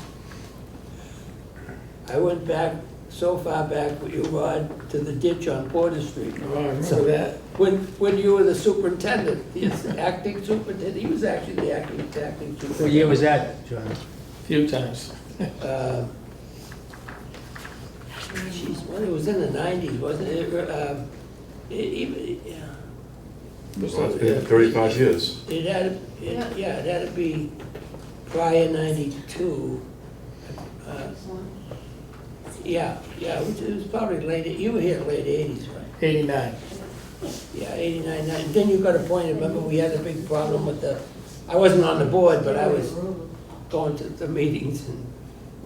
I went back, so far back with you, Rod, to the ditch on Porter Street. Oh, I remember that. When you were the superintendent, yes, acting superintendent, he was actually the acting superintendent. What year was that, John? Few times. Geez, well, it was in the 90s, wasn't it? Yeah. It's been 35 years. It had, it had to be prior 92. Yeah, it was probably late, you were here late 80s, right? 89. Yeah, 89, 90. Then you got appointed, remember we had a big problem with I wasn't on the board, but I was going to the meetings and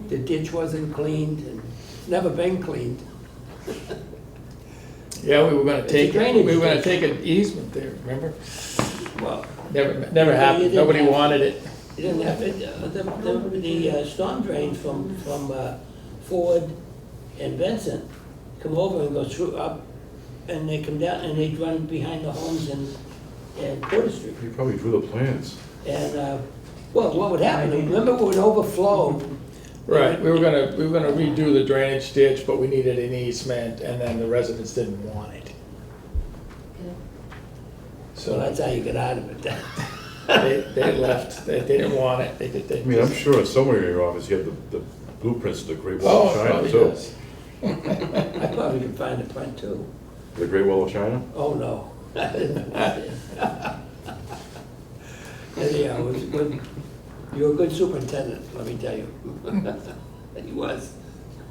the ditch wasn't cleaned and it's never been cleaned. Yeah, we were gonna It's a take, drainage we were gonna ditch. take an easement there, remember? Well, Never You happened, didn't nobody have- wanted it. you didn't have it, the storm drains from Ford and Vincent come over and go through up and they come down and they run behind the homes in Porter Street. You probably drew the plans. And, well, what would happen, remember it would overflow. Right, we were gonna redo the drainage ditch, but we needed an easement, and then the residents didn't want it. So So that's how you get out of it. they left, they didn't want it, they I mean, I'm sure somewhere in your office you have the blueprints of the Great Wall Oh, of it China, probably too. does. I probably could find a print too. The Great Wall of China? Oh, no. Anyhow, it was good. You're a good superintendent, let me tell you. He was.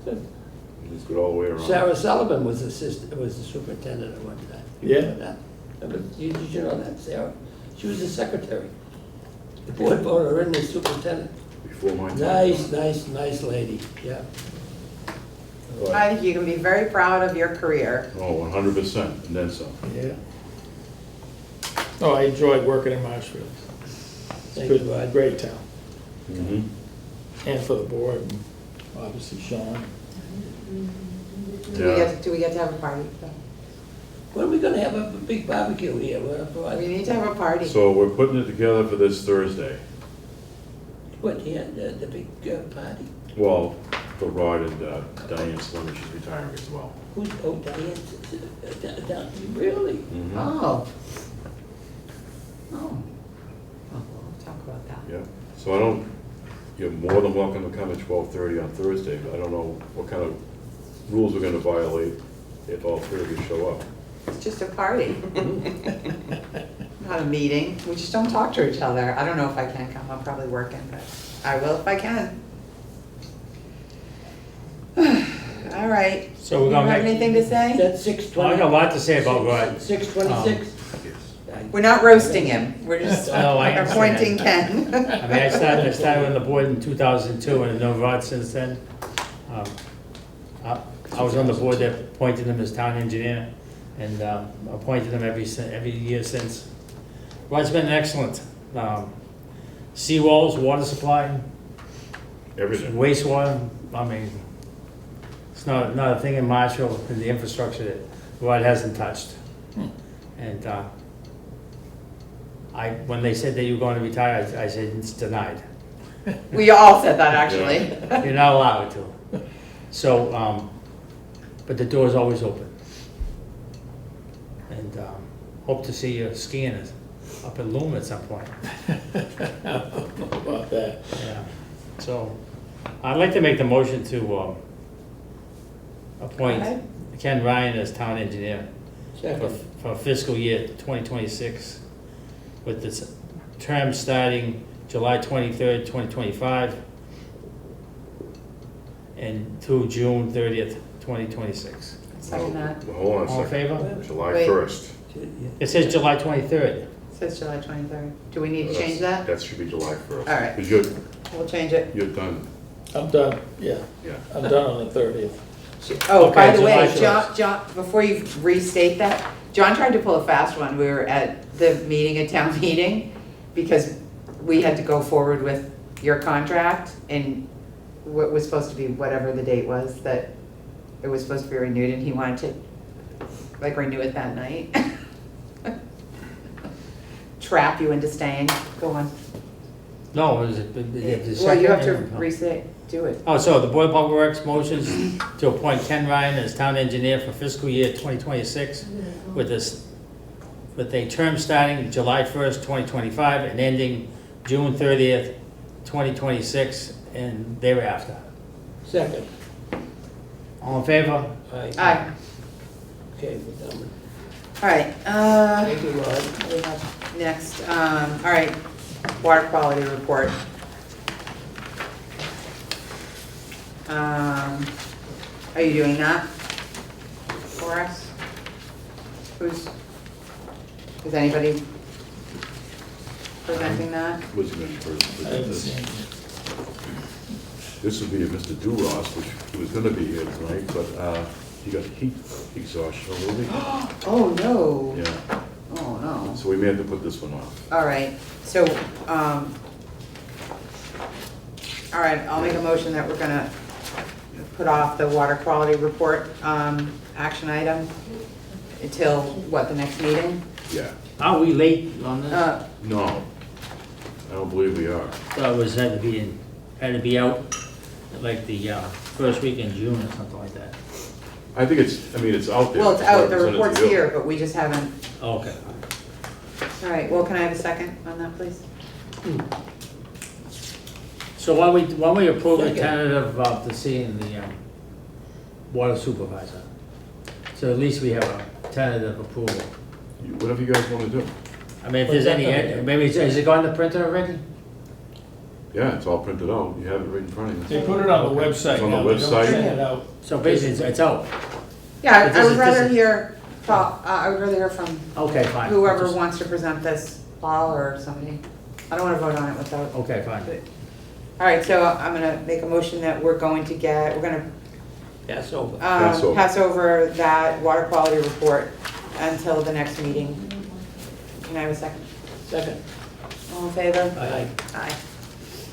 It's good all the way around. Sarah Sullivan was the superintendent at one time. You Yeah. remember that? Did you know that, Sarah? She was the secretary. The board voted her in as superintendent. Before my time. Nice lady, yeah. I think you can be very proud of your career. Oh, 100%, and then some. Yeah. Oh, I enjoyed working in Marshfield. Thank you, Good, Rod. great town. Mm-hmm. And for the board, and obviously Sean. Do we get to have a party? When are we gonna have a big barbecue here? We need to have a party. So we're putting it together for this Thursday. What, yeah, the big party? Well, for Rod and Diane Slimmer, she's retiring as well. Who's, oh, Diane, really? Mhm. Oh. Oh. We'll talk about that. Yeah, so I don't, you're more than welcome to come at 12:30 on Thursday, but I don't know what kind of rules we're gonna violate if all three of you show up. It's just a party. Not a meeting. We just don't talk to each other. I don't know if I can come. I'm probably working, but I will if I can. All right. So we're You gonna have make, anything to say? That's 6:20. I got a lot to say about Rod. 6:26? We're not roasting him. We're just Oh, I understand. appointing Ken. I mean, I started on the board in 2002 and I've known Rod since then. I was on the board that appointed him as town engineer and appointed him every year since. Rod's been excellent. Seawalls, water supply, Everything. wastewater, I mean, it's not a thing in Marshall in the infrastructure that Rod hasn't touched. And when they said that you were going to retire, I said it's denied. We all said that, actually. You're not allowed to. So, but the door's always open. And hope to see you skiing up at Loom at some point. About that. Yeah. So, I'd like to make the motion to appoint Go ahead. Ken Ryan as town engineer Second. for fiscal year 2026, with this term starting July 23rd, 2025, and through June 30th, 2026. Second that. Well, hold on All a in second. favor? July Wait. 1st. It says July 23rd. It says July 23rd. Do we need to change that? That should be July 1st. All right. Because We'll change it. you're done, I'm done, yeah. yeah. I'm done on the 30th. Oh, by Okay, the way, July 1st. John, before you restate that, John tried to pull a fast one. We were at the meeting, a town meeting, because we had to go forward with your contract and what was supposed to be whatever the date was that it was supposed to be renewed, and he wanted to like renew it that night. Trap you into staying. Go on. No, it was the Well, you have to second. restate, do it. Oh, so the Board of Public Works motions to appoint Ken Ryan as town engineer for fiscal year 2026 with a term starting July 1st, 2025 and ending June 30th, 2026, and thereafter. Second. All in favor? Aye. Okay, we're done. All right, Thank you, Rod. what do we have next? All right, water quality report. Are you doing that for us? Is anybody presenting that? Was going to I present haven't this. seen it. This would be a Mr. Duras, which he was gonna be here tonight, but he got heat exhaustion a little bit. Oh, no. Yeah, Oh, no. so we may have to put this one off. All right, so, all right, I'll make a motion that we're gonna put off the water quality report, action item until, what, the next meeting? Yeah, Are we late on this? no, I don't believe we are. Thought it was had to be out like the first week in June or something like that. I think it's out there. Well, it's out, the Represented to report's you. here, but we just haven't, Okay. all right, well, can I have a second on that, please? So why don't we approve a Second. tentative to seeing the water supervisor? So at least we have a tentative approval. Whatever you guys wanna do. I mean, if there's any, maybe, has it gone to printer already? Yeah, it's all printed out, you have it right in front of you. They put it on the website It's on the now, they don't website. send it out. So basically, it's out. Yeah, But I this would is- rather this is- hear, I would rather hear from Okay, fine. whoever Just- wants to present this, Paul or somebody. I don't wanna vote on it without. Okay, fine. All right, so I'm gonna make a motion that we're gonna Pass over. Pass over. pass over that water quality report until the next meeting. Can I have a second? Second. All in favor? Aye. Aye.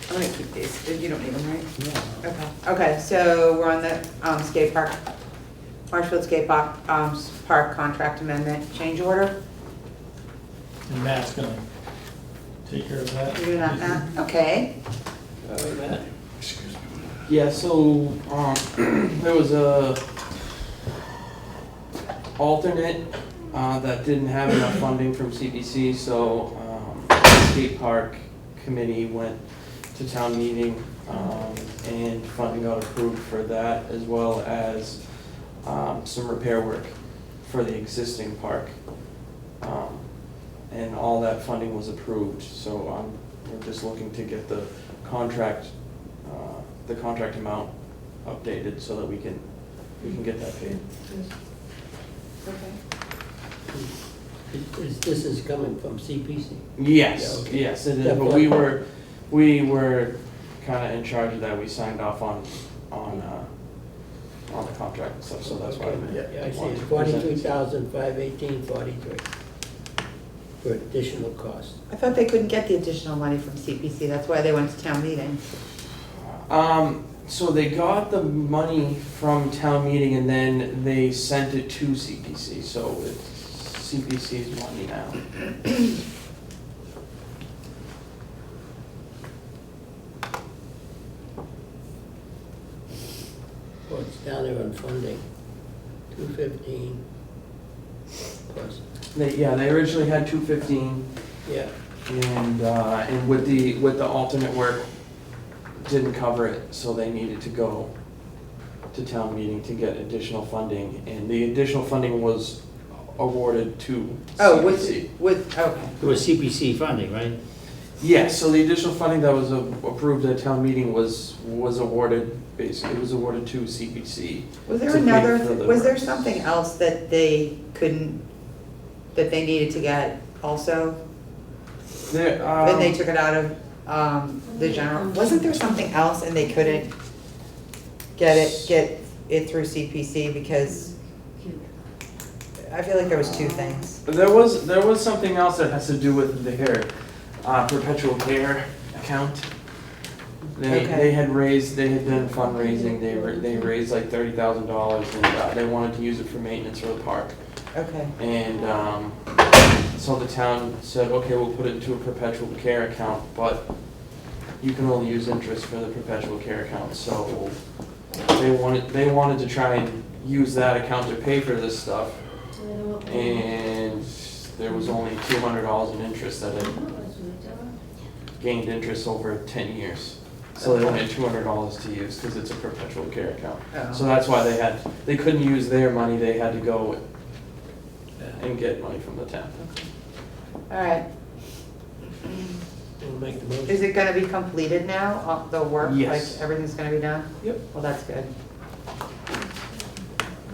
I'm gonna keep these, you don't need them, right? Yeah. Okay, okay, so we're on the skate park, Marshfield skate park, park contract amendment, change order. And Matt's gonna take care of that. You doing that, Matt? Okay. All right, Matt. Yeah, so, there was a alternate, that didn't have enough funding from CPC, so, the skate park committee went to town meeting, and funding got approved for that, as well as, some repair work for the existing park. And all that funding was approved, so, we're just looking to get the contract amount updated so that we can get that paid. This is coming from CPC? Yes, Yeah, okay. yes, it is, Yeah, but but- we were kinda in charge of that, we signed off on the contract and stuff, so that's why. Yeah, I see, it's 43,518.43 for additional cost. I thought they couldn't get the additional money from CPC, that's why they went to town meeting. So they got the money from town meeting and then they sent it to CPC, so it's CPC's money now. Well, it's down there on funding, 215 plus, They originally had 215. yeah. And with the alternate work, didn't cover it, so they needed to go to town meeting to get additional funding, and the additional funding was awarded to Oh, CPC. okay. It was CPC funding, right? Yes, so the additional funding that was approved at town meeting was awarded, basically, it was awarded to CPC. Was there to pay another, for the was there works. something else that they couldn't, that they needed to get also? There, And they took it out of, the general, wasn't there something else and they couldn't get it through CPC because I feel like there was two things. There was something else that has to do with their perpetual care account. Okay. They had done fundraising, they raised like $30,000 and they wanted to use it for maintenance for the park. Okay, And so the town said, okay, we'll put it into a perpetual care account, but you can only use interest for the perpetual care account, so they wanted to try and use that account to pay for this stuff. And there was only $200 in interest that had gained interest over 10 years. So they only had $200 to use because it's a perpetual care account. Oh. So that's why they couldn't use their money, they had to go and get money from the town. all right. We'll make the motion. Is it gonna be completed now, the work? Yes. Like, everything's gonna be done? Yep. Well, that's good.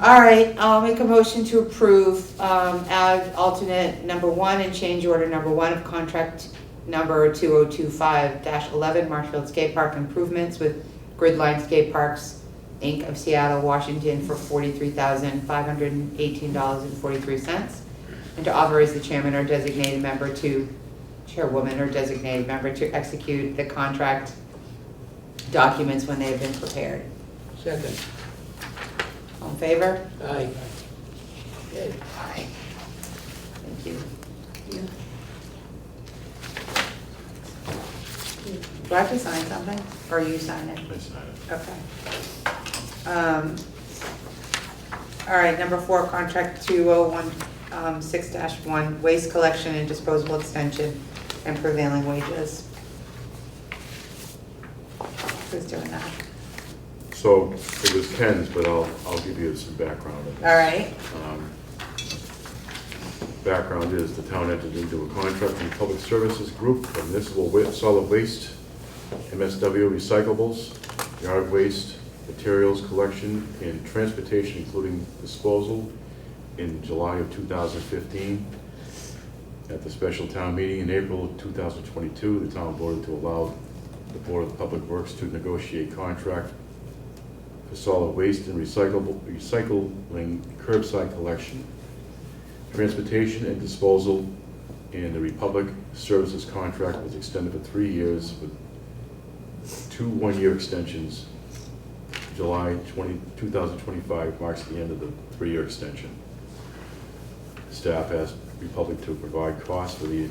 All right, I'll make a motion to approve, add alternate number 1 and change order number 1 of contract number 2025-11 Marshfield Skate Park improvements with Gridline Skate Parks, Inc. of Seattle, Washington for $43,518.43. And to authorize the chairman or designated member to, chairwoman or designated member to execute the contract documents when they have been prepared. Second, All in favor? aye. Okay. Aye. Thank you. Do I have to sign something, or you sign it? I sign it. Okay. All right, number 4, contract 2016-1, waste collection and disposal extension and prevailing wages. Who's doing that? So it was Ken's, but I'll give you some background. All right, Background is the town entered into a contract with the Public Services Group for municipal solid waste MSW recyclables, yard waste, materials collection, and transportation, including disposal, in July of 2015. At the special town meeting in April of 2022, the town voted to allow the Board of Public Works to negotiate contract for solid waste and recycling curbside collection, transportation and disposal, and the Republic Services contract was extended for 3 years with 2 one-year extensions. July 2025 marks the end of the 3-year extension. Staff asked Republic to provide costs for the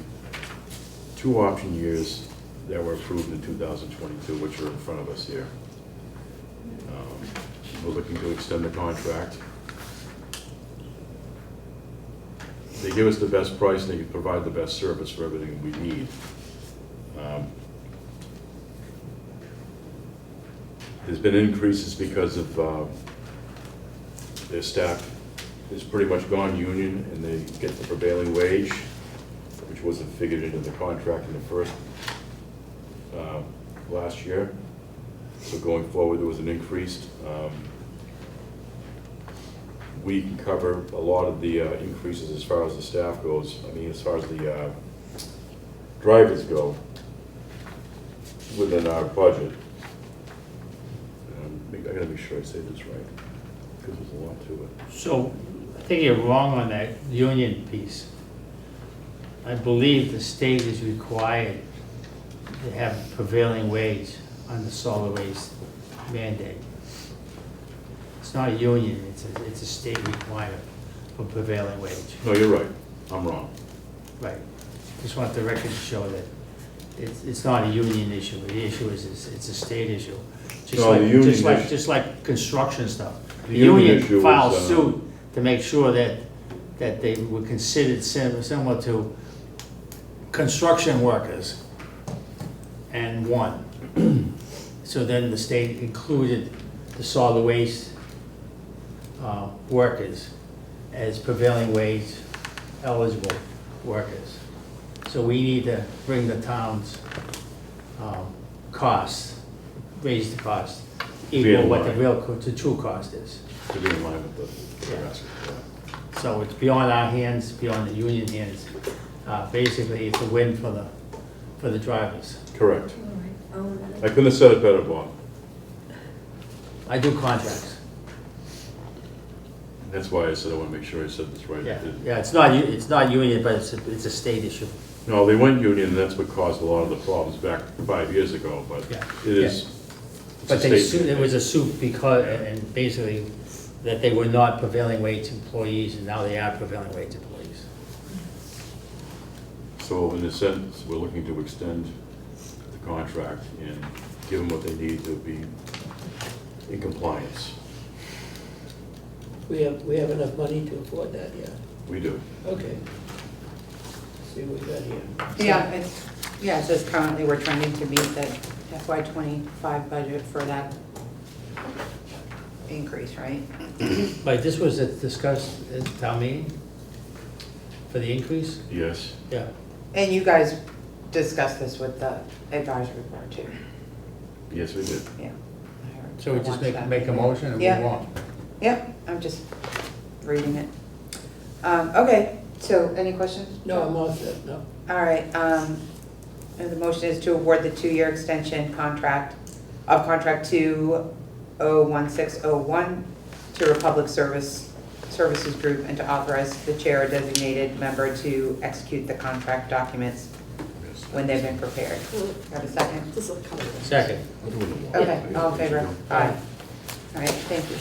2 option years that were approved in 2022, which are in front of us here. We're looking to extend the contract. They give us the best price and they can provide the best service for everything we need. There's been increases because of their staff is pretty much gone union, and they get the prevailing wage, which wasn't figured into the contract in the first last year. So going forward, there was an increased. We can cover a lot of the increases as far as the staff goes. I mean, as far as the drivers go, within our budget. I gotta make sure I say this right, because there's a lot to it. So, I think you're wrong on that union piece. I believe the state is required to have prevailing wage on the solid waste mandate. It's not a union, it's a state requirement for prevailing wage. No, you're right. I'm wrong. Right. Just want the record to show that it's not a union issue. The issue is it's a state issue. Just No, like, the union just like construction stuff. The union issue union filed was, suit to make sure that they were considered similar to construction workers and won. So then the state included the solid waste workers as prevailing wage eligible workers. So we need to bring the town's costs, raise the cost, Be equal in what the line. the true cost is. To be in line with the Yeah. rest. So it's beyond our hands, beyond the union hands. Basically, it's a win for the drivers. Correct. I couldn't have said it better, Bob. I do contracts. That's why I said I want to make sure I said this right. I Yeah, didn't. yeah. It's not union, but it's a state issue. No, they went union, and that's what caused a lot of the problems back 5 years ago, but Yeah. it is. it's But a they state sued, it was a mandate. suit because, and basically, that they were not prevailing wage employees, and now they are prevailing wage employees. So in a sense, we're looking to extend the contract and give them what they need to be in compliance. We have enough money to afford that, yeah. We do. Okay. See what we got here. Yeah, it says currently we're trending to meet the FY '25 budget for that increase, right? But this was discussed at town meeting for the increase? Yes. Yeah. And you guys discussed this with the advisory board too, Yes, we did. yeah. I heard- So we I just watched make that. a motion and Yeah. move on? Yep, I'm just reading it. Okay, so any questions? No, I'm all set, no. All right, and the motion is to award the 2-year extension contract of contract 201601 to Republic Services Group, and to authorize the chair or designated member to execute the contract documents when they've been prepared. Have a second? This will cover it. Second. Okay, all in favor? Aye. All right, thank you.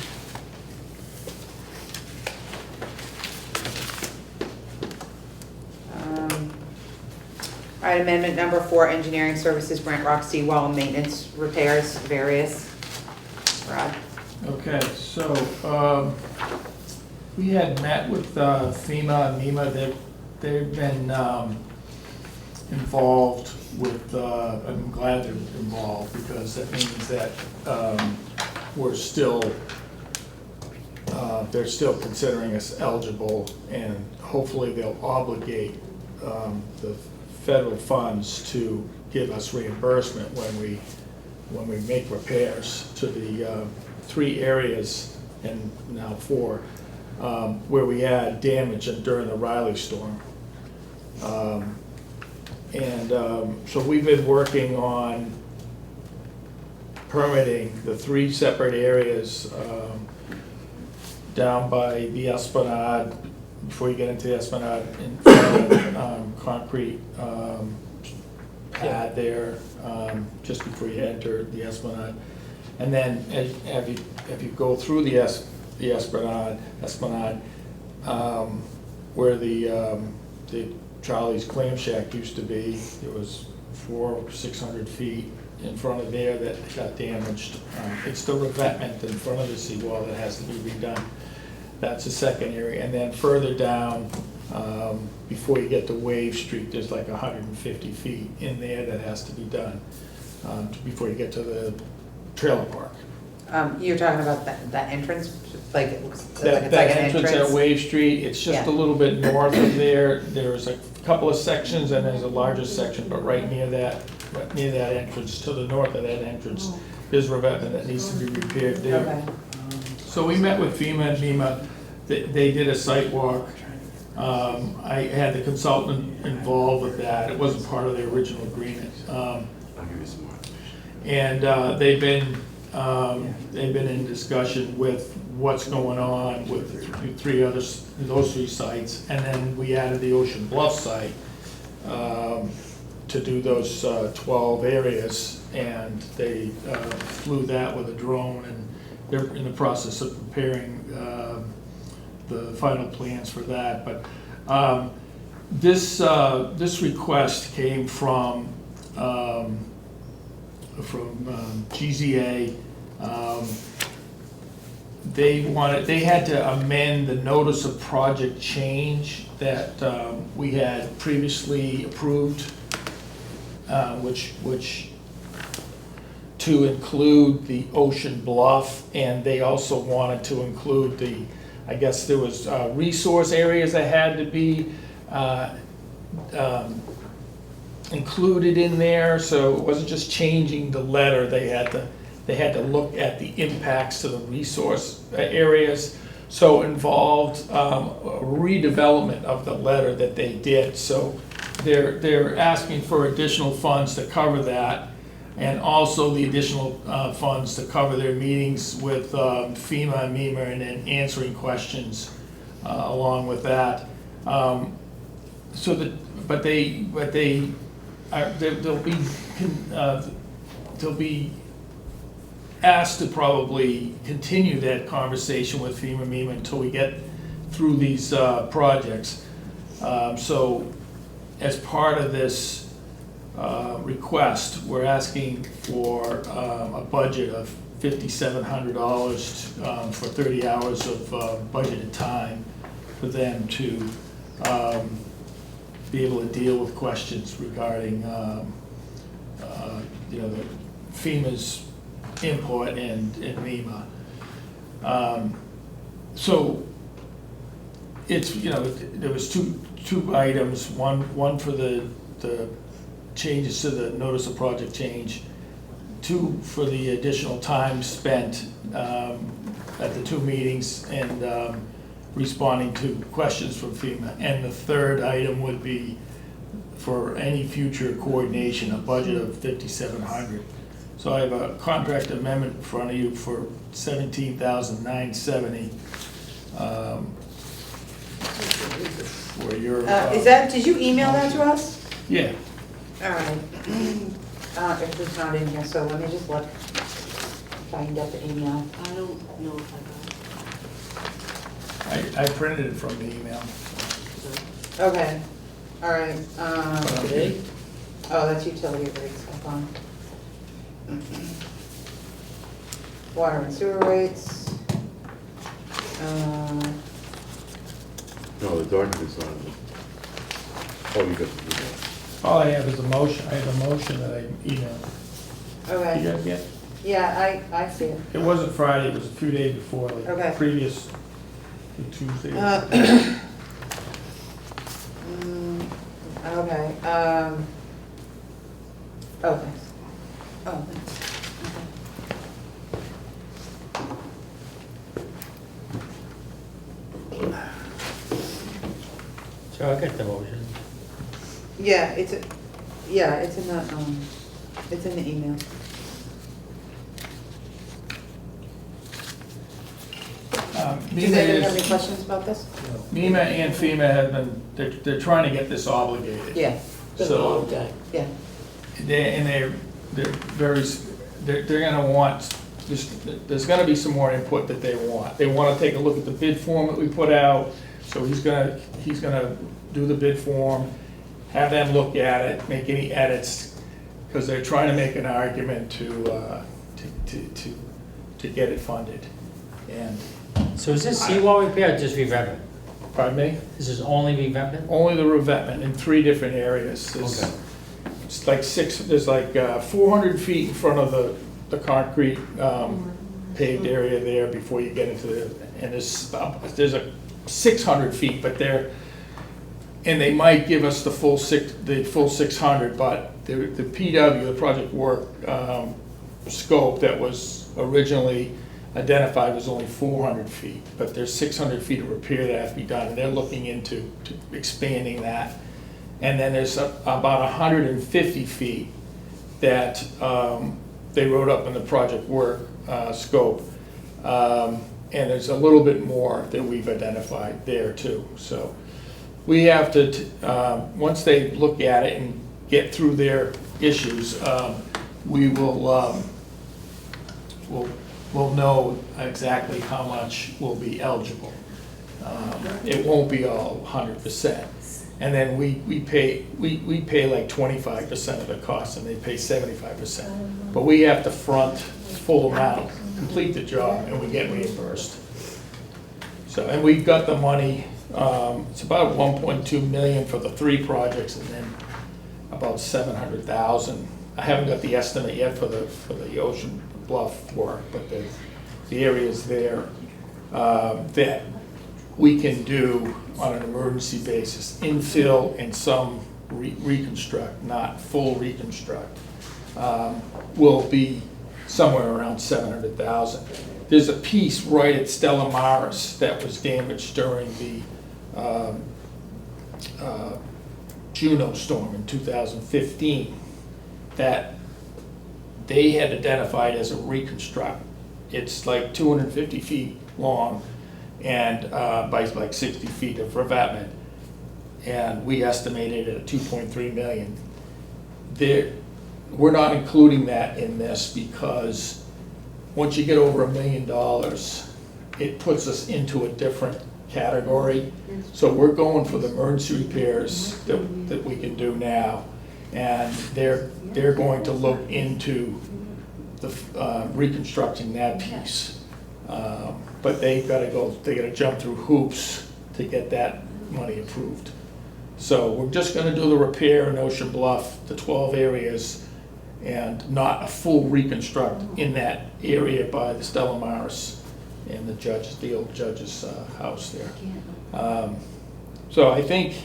All right, amendment number 4, engineering services, Brent Rock seawall maintenance repairs, various. Rod? Okay, so, we had met with FEMA and MEMA. They've been involved with, I'm glad they're involved, because that means that we're still, they're still considering us eligible, and hopefully they'll obligate the federal funds to give us reimbursement when we make repairs to the 3 areas, and now 4, where we had damage during the Riley storm. So we've been working on permitting the 3 separate areas down by the Esplanade, before you get into the Esplanade, in front of concrete pad there, just before you enter the Esplanade. And then if you go through the Esplanade, where the Charlie's Clam Shack used to be, it was 400 or 600 feet in front of there that got damaged. It's the revetment in front of the seawall that has to be redone. That's the second area. And then further down, before you get to Wave Street, there's like 150 feet in there that has to be done before you get to the trailer park. You're talking about that entrance, like it looks like That it's like an entrance at Wave Street, it's just Yeah. a little bit north of there. There's a couple of sections and there's a larger section, but right near that entrance, to the north of that entrance, there's revetment that needs to be repaired there. Okay. So we met with FEMA and MEMA, they did a site walk. I had the consultant involved with that, it wasn't part of the original agreement. I'll give you some more. And they've been in discussion with what's going on with those 3 sites. And then we added the Ocean Bluff site to do those 12 areas. And they flew that with a drone, and they're in the process of preparing the final plans for that. But this request came from GZA. They had to amend the notice of project change that we had previously approved, which to include the Ocean Bluff, and they also wanted to include I guess there was resource areas that had to be included in there, so it wasn't just changing the letter. They had to look at the impacts to the resource areas. So involved a redevelopment of the letter that they did. So they're asking for additional funds to cover that, and also the additional funds to cover their meetings with FEMA and MEMA, and then answering questions along with that. They'll be asked to probably continue that conversation with FEMA, MEMA until we get through these projects. So as part of this request, we're asking for a budget of $5,700 for 30 hours of budgeted time for them to be able to deal with questions regarding the FEMA's input and MEMA. So it's, there was two items, one for the changes to the notice of project change, 2 for the additional time spent at the 2 meetings and responding to questions from FEMA. And the third item would be for any future coordination, a budget of $5,700. So I have a contract amendment in front of you for $17,970 for your. Did you email that to us? Yeah. All right. If it's not in here, so let me just look if I can get the email. I don't know if I got it. I printed it from the email. Okay, all right. Today? Oh, that's utility rates, hold on. Water and sewer rates. No, the document's not. Oh, you got the email. All I have is a motion. I have a motion that I emailed. You Okay, guys get? yeah, I see it. It wasn't Friday, it was a few days before, like Okay. previous Tuesday. Okay, Oh, thanks. Oh, thanks. So I got the motion. Yeah, it's in the email. Does anybody have any questions about this? MEMA and FEMA have been, they're trying to get this obligated. Yeah, Been a long time. yeah. They're very, they're gonna want, there's gonna be some more input that they want. They wanna take a look at the bid form that we put out, so he's gonna do the bid form, have them look at it, make any edits, because they're trying to make an argument to get it funded. And, So is this seawall repair or just revetment? pardon me? This is only revetment? Only the revetment in 3 different areas. It's like there's like 400 feet in front of the concrete paved area there before you get into the, and there's a 600 feet, but and they might give us the full 600, but the PW, the project work scope that was originally identified was only 400 feet, but there's 600 feet of repair that has to be done, and they're looking into expanding that. And then there's about 150 feet that they wrote up in the project work scope. And there's a little bit more that we've identified there too. So we have to, once they look at it and get through their issues, we will we'll know exactly how much will be eligible. It won't be all 100%. And then we pay like 25% of the cost, and they pay 75%. But we have to front full amount, complete the job, and we get reimbursed. So, and we've got the money, it's about 1.2 million for the 3 projects, and then about 700,000. I haven't got the estimate yet for the Ocean Bluff work, but the areas there that we can do on an emergency basis, infill and some reconstruct, not full reconstruct, will be somewhere around 700,000. There's a piece right at Stella Maris that was damaged during the Juno storm in 2015 that they had identified as a reconstruct. It's like 250 feet long and by like 60 feet of revetment, and we estimated it at 2.3 million. We're not including that in this because once you get over $1 million, it puts us into a different category. So we're going for the emergency repairs that we can do now, and they're going to look into the reconstructing that piece. But they gotta jump through hoops to get that money approved. So we're just gonna do the repair in Ocean Bluff, the 12 areas, and not a full reconstruct in that area by the Stella Maris and the old judge's house there. So I think,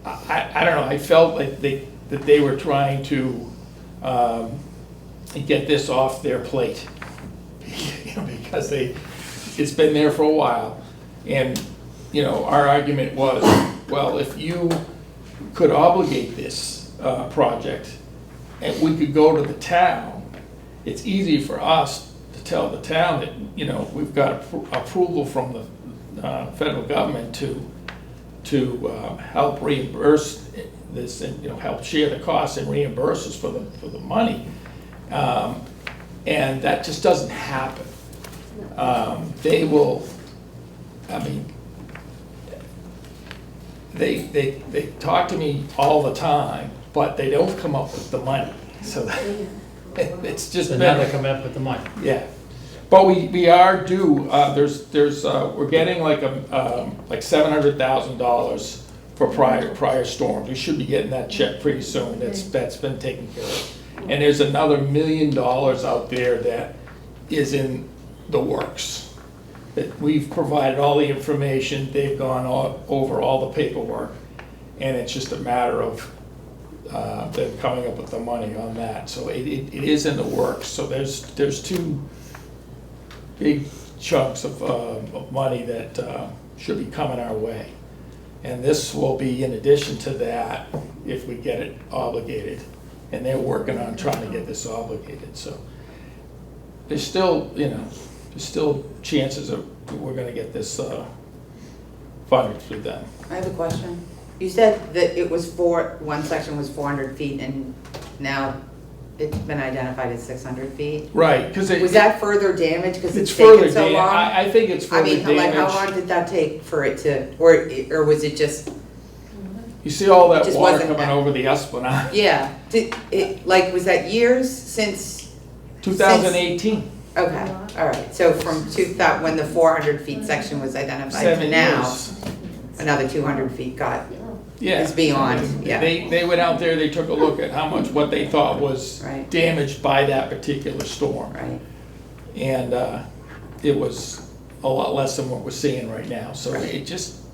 I don't know, I felt like that they were trying to get this off their plate. Because it's been there for a while. And, our argument was, well, if you could obligate this project and we could go to the town, it's easy for us to tell the town that, we've got approval from the federal government to help reimburse this and, help share the costs and reimburse us for the money. And that just doesn't happen. They will, they talk to me all the time, but they don't come up with the money. So it's just So been. now they come up with the money. Yeah, but we are due, we're getting like $700,000 for prior storms. We should be getting that check pretty soon. That's been taken care of. And there's another $1 million out there that is in the works. That we've provided all the information, they've gone over all the paperwork, and it's just a matter of they're coming up with the money on that, so it is in the works. So there's two big chunks of money that should be coming our way. And this will be in addition to that if we get it obligated. And they're working on trying to get this obligated, so there's still, there's still chances of we're gonna get this funded through them. I have a question. You said that it was one section was 400 feet and now it's been identified as 600 feet? Right, because Was that further damage because it's it's further taken so damage. long? I think it's I further mean, like, how damage. long did that take for it to, or was it just, You see all that just water wasn't coming that- over the Esplanade? yeah, was that years since? 2018, Okay, all right, so from when the 400 feet section was identified to 7 now, years. another 200 feet Yeah. is beyond, yeah. They went out there, they took a look at how much, what they thought was Right. damaged by that particular storm. Right, And it was a lot less than what we're seeing right now, so Right. it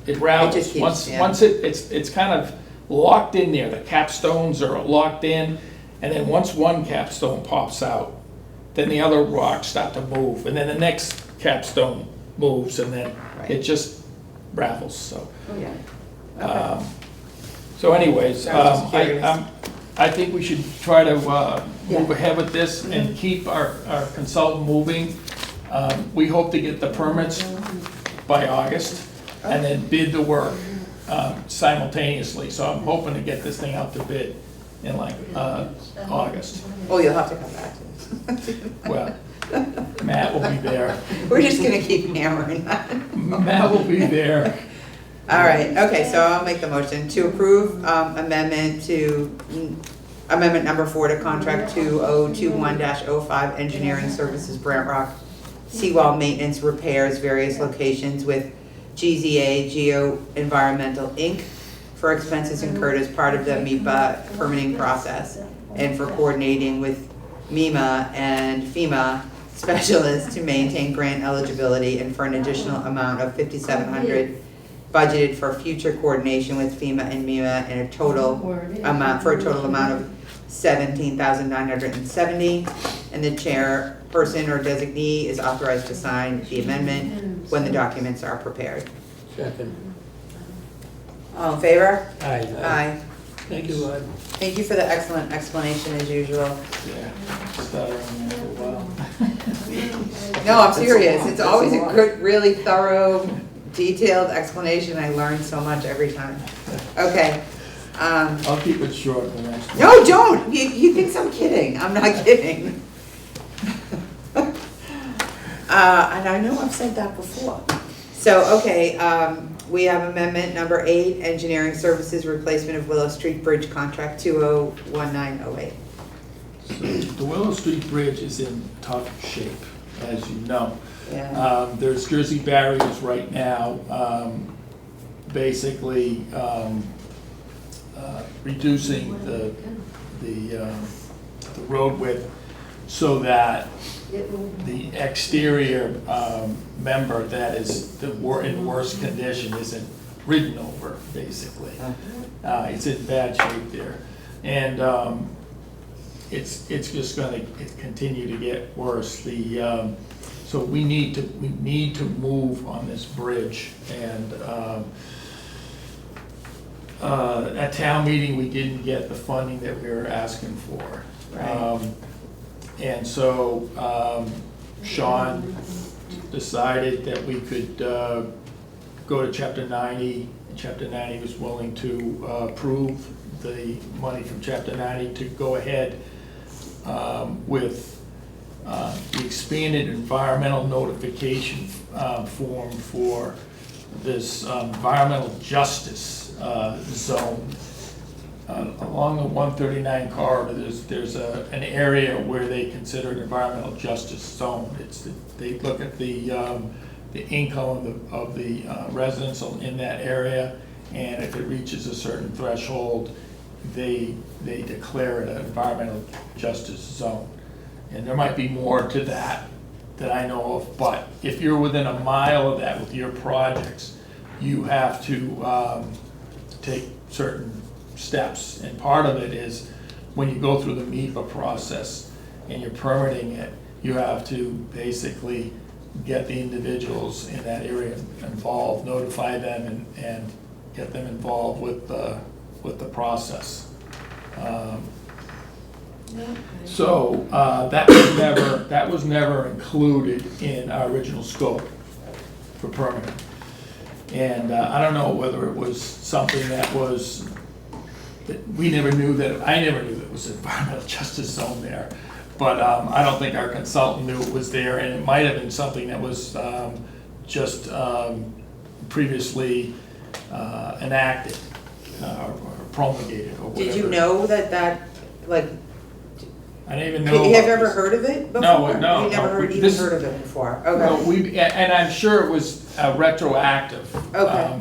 It ravels. just keeps- Once, yeah. once it's kind of locked in there, the capstones are locked in, and then once one capstone pops out, then the other rocks start to move, and then the next capstone moves, and then Right. it just ravels, so. yeah. Okay. So anyways, I was just curious. I think we should try to move Yeah. ahead with this and keep our consultant moving. We hope to get the permits by August and then bid the work simultaneously. So I'm hoping to get this thing out to bid in like August. Oh, you'll have to come back to this. Well, Matt will be there. We're just gonna keep hammering that. Matt will be there. All right, okay, so I'll make the motion to approve amendment number 4 to contract 2021-05 engineering services Brant Rock seawall maintenance repairs various locations with GZA Geo Environmental Inc. for expenses incurred as part of the MEPA permitting process and for coordinating with MEMA and FEMA specialists to maintain grant eligibility and for an additional amount of $5,700 budgeted for future coordination with FEMA and MEMA in a total amount of $17,970, and the chairperson or designee is authorized to sign the amendment when the documents are prepared. Second. All in favor? Aye. Aye. Thank you, Rod. Thank you for the excellent explanation as usual. Yeah, stuttering there for a while. No, I'm serious. It's always a good, really thorough, detailed explanation. I learn so much every time. Okay. I'll keep it short the next one. No, don't. He thinks I'm kidding. I'm not kidding. And I know I've said that before. So, okay, we have amendment number 8, engineering services replacement of Willow Street Bridge contract 201908. The Willow Street Bridge is in tough shape, as you know. Yeah. There's Jersey barriers right now, basically reducing the road width so that the exterior member that is in worse condition isn't ridden over, basically. It's in bad shape there. And it's just gonna continue to get worse. So we need to move on this bridge, and at town meeting, we didn't get the funding that we were asking for. Right. And so Sean decided that we could go to Chapter 90, and Chapter 90 was willing to approve the money from Chapter 90 to go ahead with the expanded environmental notification form for this environmental justice zone. Along the 139 corridor, there's an area where they consider an environmental justice zone. They look at the income of the residents in that area, and if it reaches a certain threshold, they declare it an environmental justice zone. And there might be more to that I know of, but if you're within a mile of that with your projects, you have to take certain steps, and part of it is when you go through the MEPA process and you're permitting it, you have to basically get the individuals in that area involved, notify them and get them involved with the process. So, that was never included in our original scope for permitting. And I don't know whether it was something that was, that I never knew that it was an environmental justice zone there. But I don't think our consultant knew it was there, and it might have been something that was just previously enacted or promulgated or whatever. Did you know that, like, I didn't even know. have you about ever this. heard of it before? No. You never even This- heard of it before, No, okay. and I'm sure it was retroactive. Okay.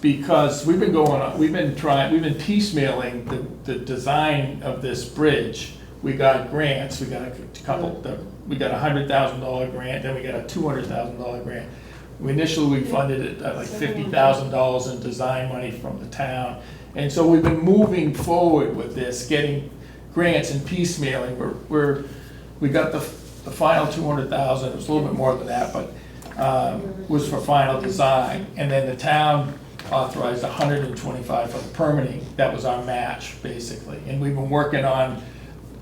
Because we've been piecemealing the design of this bridge. We got grants, we got a couple, we got a $100,000 grant, then we got a $200,000 grant. Initially, we funded it at like $50,000 in design money from the town. And so we've been moving forward with this, getting grants and piecemealing. We got the final 200,000, it was a little bit more than that, but was for final design. And then the town authorized 125 for the permitting. That was our match, basically. And we've been working on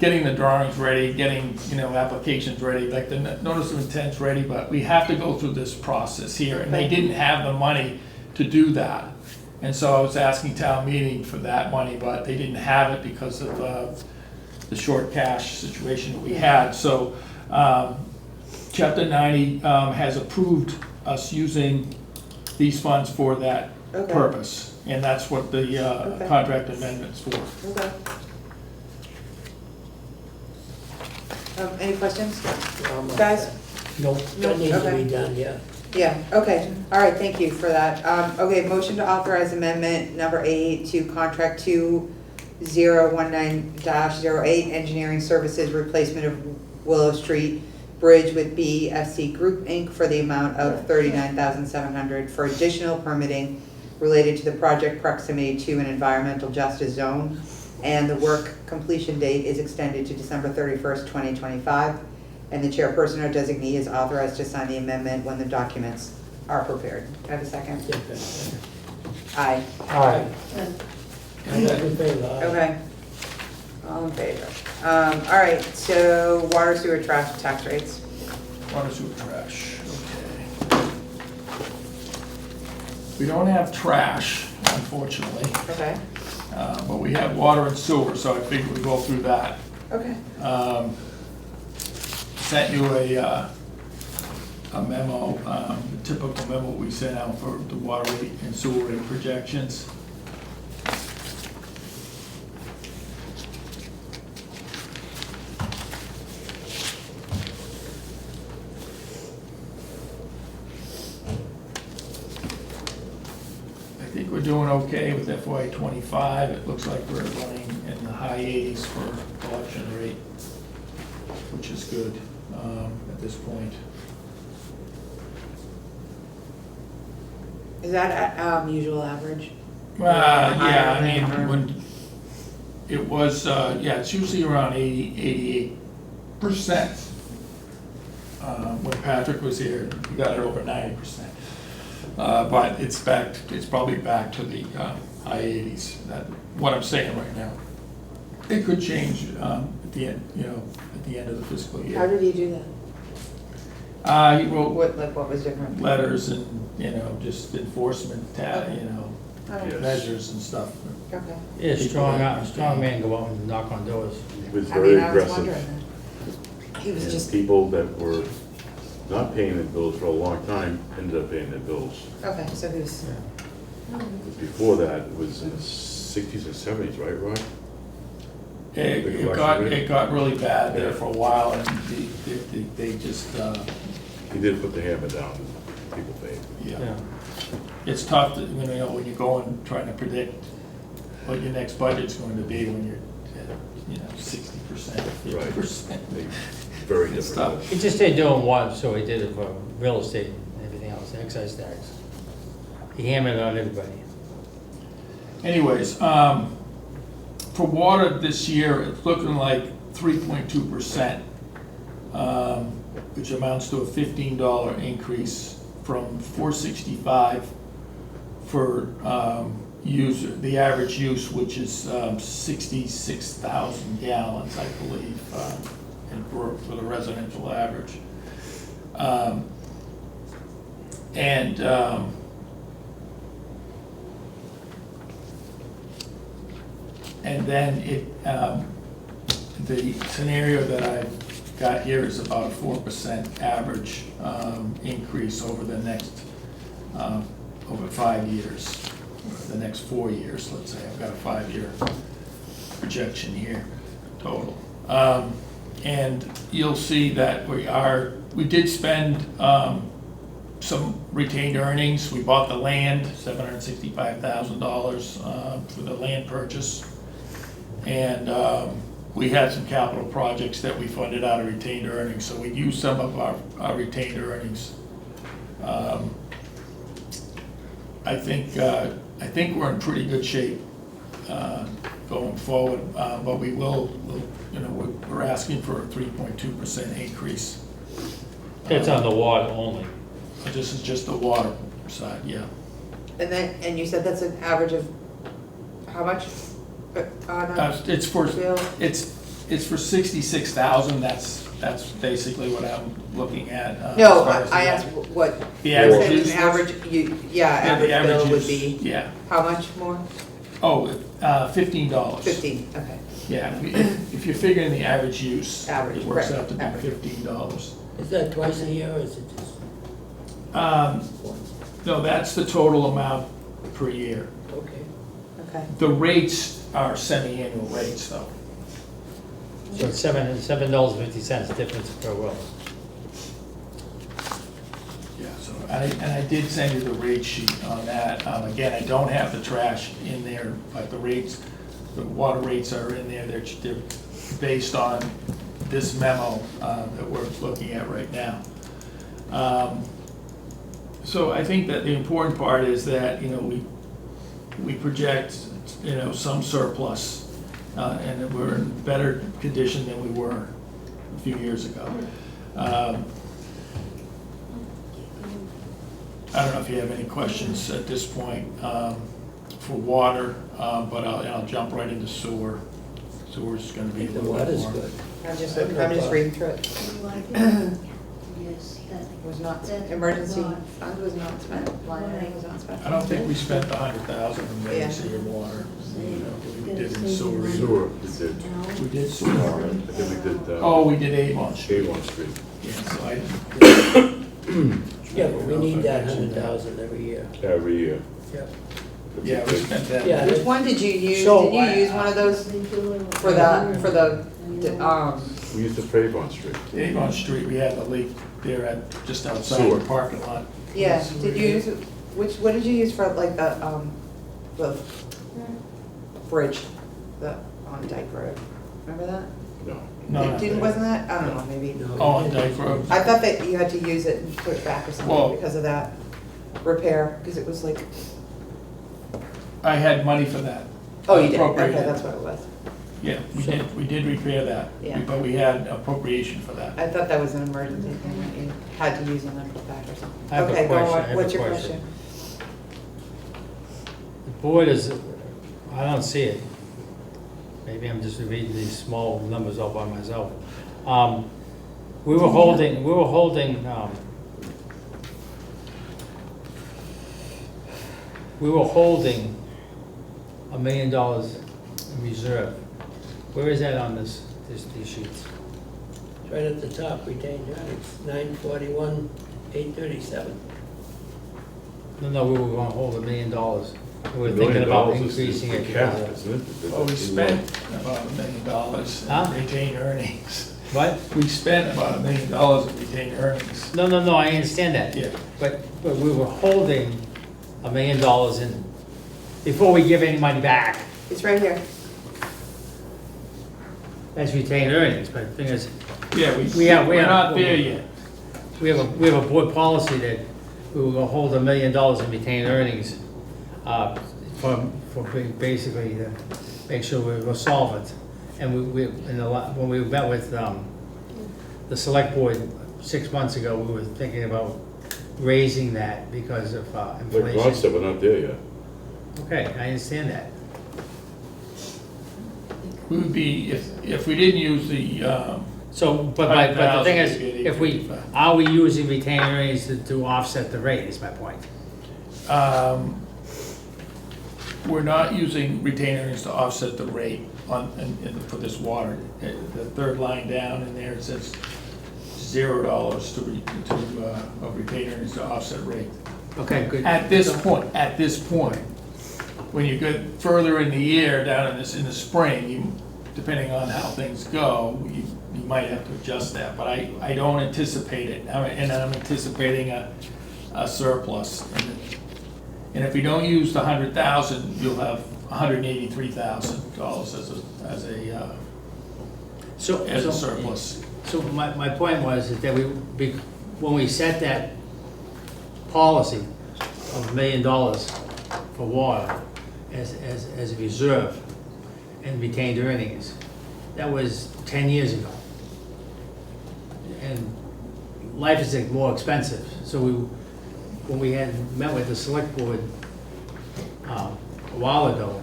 getting the drawings ready, getting, applications ready, like the notice of intent's ready, but we have to go through this process here. And they didn't have the money to do that. And so I was asking town meeting for that money, but they didn't have it because of the short cash situation that we had. So Chapter 90 has approved us using these funds for that Okay. purpose. And that's what the Okay. contract amendment's for. Okay. Any questions, guys? Nope. That needs to be Okay. done, yeah. Yeah, okay, all right, thank you for that. Okay, motion to authorize amendment number 8 to contract 2019-08, engineering services replacement of Willow Street Bridge with BFC Group, Inc. for the amount of $39,700 for additional permitting related to the project proximity to an environmental justice zone. And the work completion date is extended to December 31st, 2025. And the chairperson or designee is authorized to sign the amendment when the documents are prepared. Do I have a second? Aye. Aye. In favor, aye. Okay. All in favor. All right, so water, sewer, trash, tax rates. Water, sewer, trash, okay. We don't have trash, unfortunately, Okay. but we have water and sewer, so I figured we'd go through that. Okay. Sent you a memo, the typical memo we sent out for the water rate and sewer rate projections. I think we're doing okay with FY '25. It looks like we're running in the high 80s for collection rate, which is good at this point. Is that usual average? Yeah, Higher I mean, than- when it was, yeah, it's usually around 88%. When Patrick was here, we got it over 90%. But it's probably back to the high 80s, what I'm saying right now. It could change at the end, at the end of the fiscal year. How did he do that? He wrote What was different? letters and, just enforcement, Okay. Yes. measures and stuff. Okay. Yeah, strong man go out and knock on doors. He was I very mean, I was aggressive. wondering that. He was And just, people that were not paying their bills for a long time ended up paying their bills. okay, so he was, Before that, it was in the 60s and 70s, right, Roy? It got really bad there for a while, and they just, He did put the hammer down, and people paid. yeah. It's tough to, when you go and trying to predict what your next budget's going to be when you're at, 60%, 50%. Very It's different. tough. He just stayed doing one, so he did it for real estate and everything else, excise tax. He hammered on everybody. Anyways, for water this year, it's looking like 3.2%, which amounts to a $15 increase from 465 for the average use, which is 66,000 gallons, I believe, and for the residential average. And then the scenario that I've got here is about a 4% average increase over the next, over 5 years, or the next 4 years, let's say. I've got a 5-year projection here, total. And you'll see that we did spend some retained earnings. We bought the land, $765,000 for the land purchase. And we had some capital projects that we funded out of retained earnings, so we used some of our retained earnings. I think we're in pretty good shape going forward, but we're asking for a 3.2% increase. That's on the water only. This is just the water side, yeah. And you said that's an average of how much? It's for 66,000. That's basically what I'm looking at. No, as far as I asked what. the average you use said an average, average the average bill would use, be, yeah. how much more? Oh, $15. 15, okay. Yeah, if you're figuring the average use, Average, it works right, out to be average. Is $15. that twice a year, or is it just No, that's the total amount per year. okay? Okay. The rates are semi-annual rates, though. So it's $7.50 difference per well. Yeah, so I did send you the rate sheet on that. Again, I don't have the trash in there, but the water rates are in there. They're based on this memo that we're looking at right now. So I think that the important part is that, we project, some surplus, and that we're in better condition than we were a few years ago. I don't know if you have any questions at this point for water, but I'll jump right into sewer. Sewer's gonna be a The little bit water's more. good. I'm just reading through it. Was not, emergency fund was not spent, line item was not spent. I don't think we spent the 100,000 in emergency in water. We did in sewer. Sewer, we did. We did sewer. I think we did, Oh, we did Avon Street. Avon Street. Yeah, so I. Yeah, but we need that 100,000 every year. Every year. Yep. Yeah, we spent that. Yeah. Which one did you use? So, Did you use one of those for the, We used to pay Avon Street. Avon Street, we had the leak there just outside Sewer. the parking lot. yeah, did you use, what did you use for like the bridge, on Dyke Road? Remember that? No. No, not there. Wasn't that, I don't know, maybe. No, Oh, on Dyke Road. I thought that you had to use it and put it back or Well- something because of that repair, because it was like, I had money for that. oh, you did, okay, Appropriated. that's what it was. Yeah, we did repair that, Yeah. but we had appropriation for that. I thought that was an emergency thing that you had to use and then put it back or something. I have a Okay, go question, on. I have a What's your question. question? The board is, I don't see it. Maybe I'm just reading these small numbers all by myself. We were holding $1 million in reserve. Where is that on these sheets? It's right at the top, retained earnings, 941, 837. No, we were gonna hold $1 million. We were $1 thinking million about is increasing the it. cap, because of- isn't it? Well, we spent about $1 million Huh? in retained earnings. What? We spent about $1 million in retained earnings. No, I understand that. Yeah. But we were holding $1 million in, before we give any money back, It's right here. that's retained earnings, but the thing is, Yeah, we're not there yet. we have a board policy that we were gonna hold $1 million in retained earnings, for basically make sure we're solvent. And when we met with the select board 6 months ago, we were thinking about raising that because of Like Rod inflation. said, we're not there yet. Okay, I understand that. We would be, if we didn't use the, So, but the thing is, 100,000, if we, are we using retained earnings to offset the rate, is my point. we're not using retained earnings to offset the rate for this water. The third line down in there, it says $0 of retained earnings to offset rate. Okay, good. At this point, when you get further in the year, down in the spring, depending on how things go, you might have to adjust that, but I don't anticipate it, and I'm anticipating a surplus. And if you don't use the 100,000, you'll have $183,000 as a surplus. So my point was that when we set that policy of $1 million for water as a reserve and retained earnings, that was 10 years ago. And life is more expensive, so when we had met with the select board a while ago,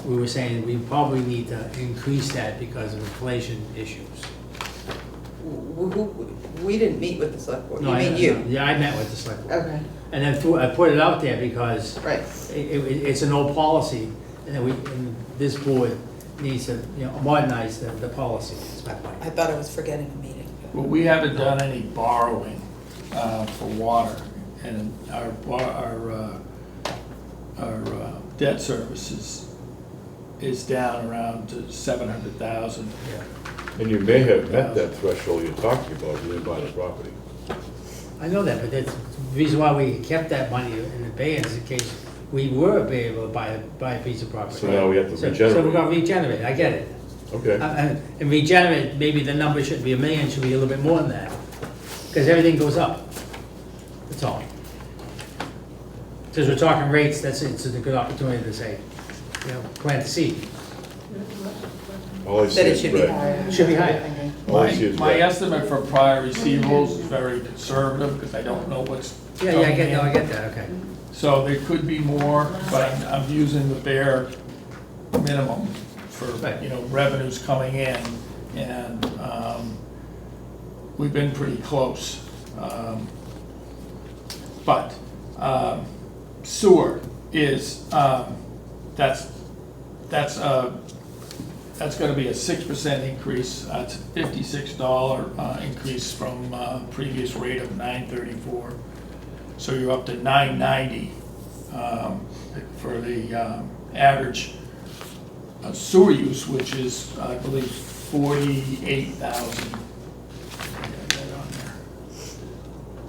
we were saying we probably need to increase that because of inflation issues. We didn't meet with the select board, you No, mean you? Yeah, I met with the select board. Okay, And then I put it out there because right. it's an old policy, and and this board needs to, modernize the policy, is my point. I thought I was forgetting a meeting. Well, we haven't done any borrowing for water, and our debt services is down around to 700,000. And you may have met that threshold you're talking about, you didn't buy the property. I know that, but that's the reason why we kept that money in abeyance in case we were able to buy a piece of property. So now we have to So regenerate. we're gonna regenerate, I get it. Okay. And regenerate, maybe the number shouldn't be $1 million, should be a little bit more than that, because everything goes up. That's all. Since we're talking rates, it's a good opportunity to say, plant the seed. All I see That it is should be red. higher. Should be higher. All I see is My red. estimate for prior receivables is very conservative, because I don't know what's Yeah, I coming get, in. no, I get that, okay. So there could be more, but I'm using the bare minimum for, Right. revenues coming in, and we've been pretty close. But sewer is, that's gonna be a 6% increase. It's a $56 increase from previous rate of $9.34. So you're up to $9.90 for the average sewer use, which is, I believe, 48,000.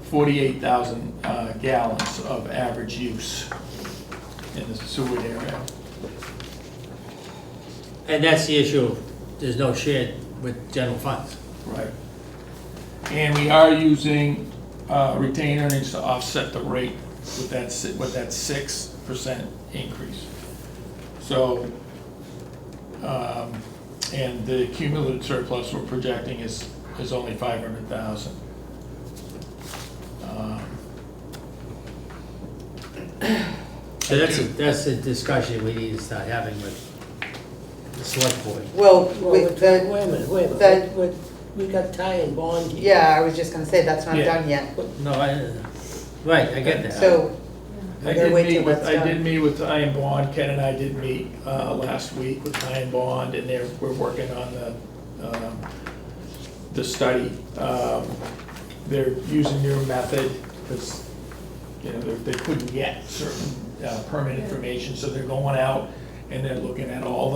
48,000 gallons of average use in the sewer area. And that's the issue, of there's no shared with general funds. Right. And we are using retained earnings to offset the rate with that 6% increase. So, and the cumulative surplus we're projecting is only 500,000. So that's a discussion we need to start having with the select board. Well, Well, with wait a the, minute, we got tie and bond here. yeah, I was just gonna say, that's not Yeah. done yet. No, right, I get that. So, I we gotta did wait meet till with, that's I done. did meet with Ty and Bond, Ken and I did meet last week with Ty and Bond, and we're working on the study. They're using your method, because, they couldn't get certain permit information, so they're going out and they're looking at all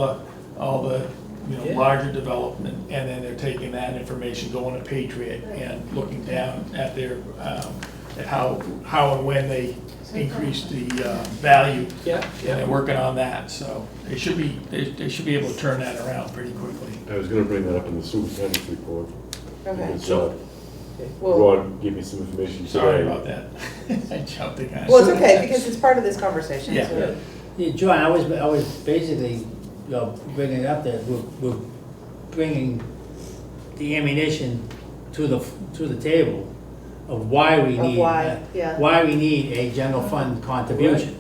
the Yeah. larger development, and then they're taking that information, going to Patriot, and looking down at their, at how and when they increase the value. Yeah, And they're working on that, so they should be able to turn that around pretty quickly. I was gonna bring that up in the superintendent's report. okay, Because, well, Rod gave me some information today. Sorry about that. I jumped the gun. well, it's okay, because it's part of this conversation, Yeah. so. Yeah, John, I was basically you're bringing it up there, we're bringing the ammunition to the table of why we Of need, why, yeah. why we need a general fund contribution.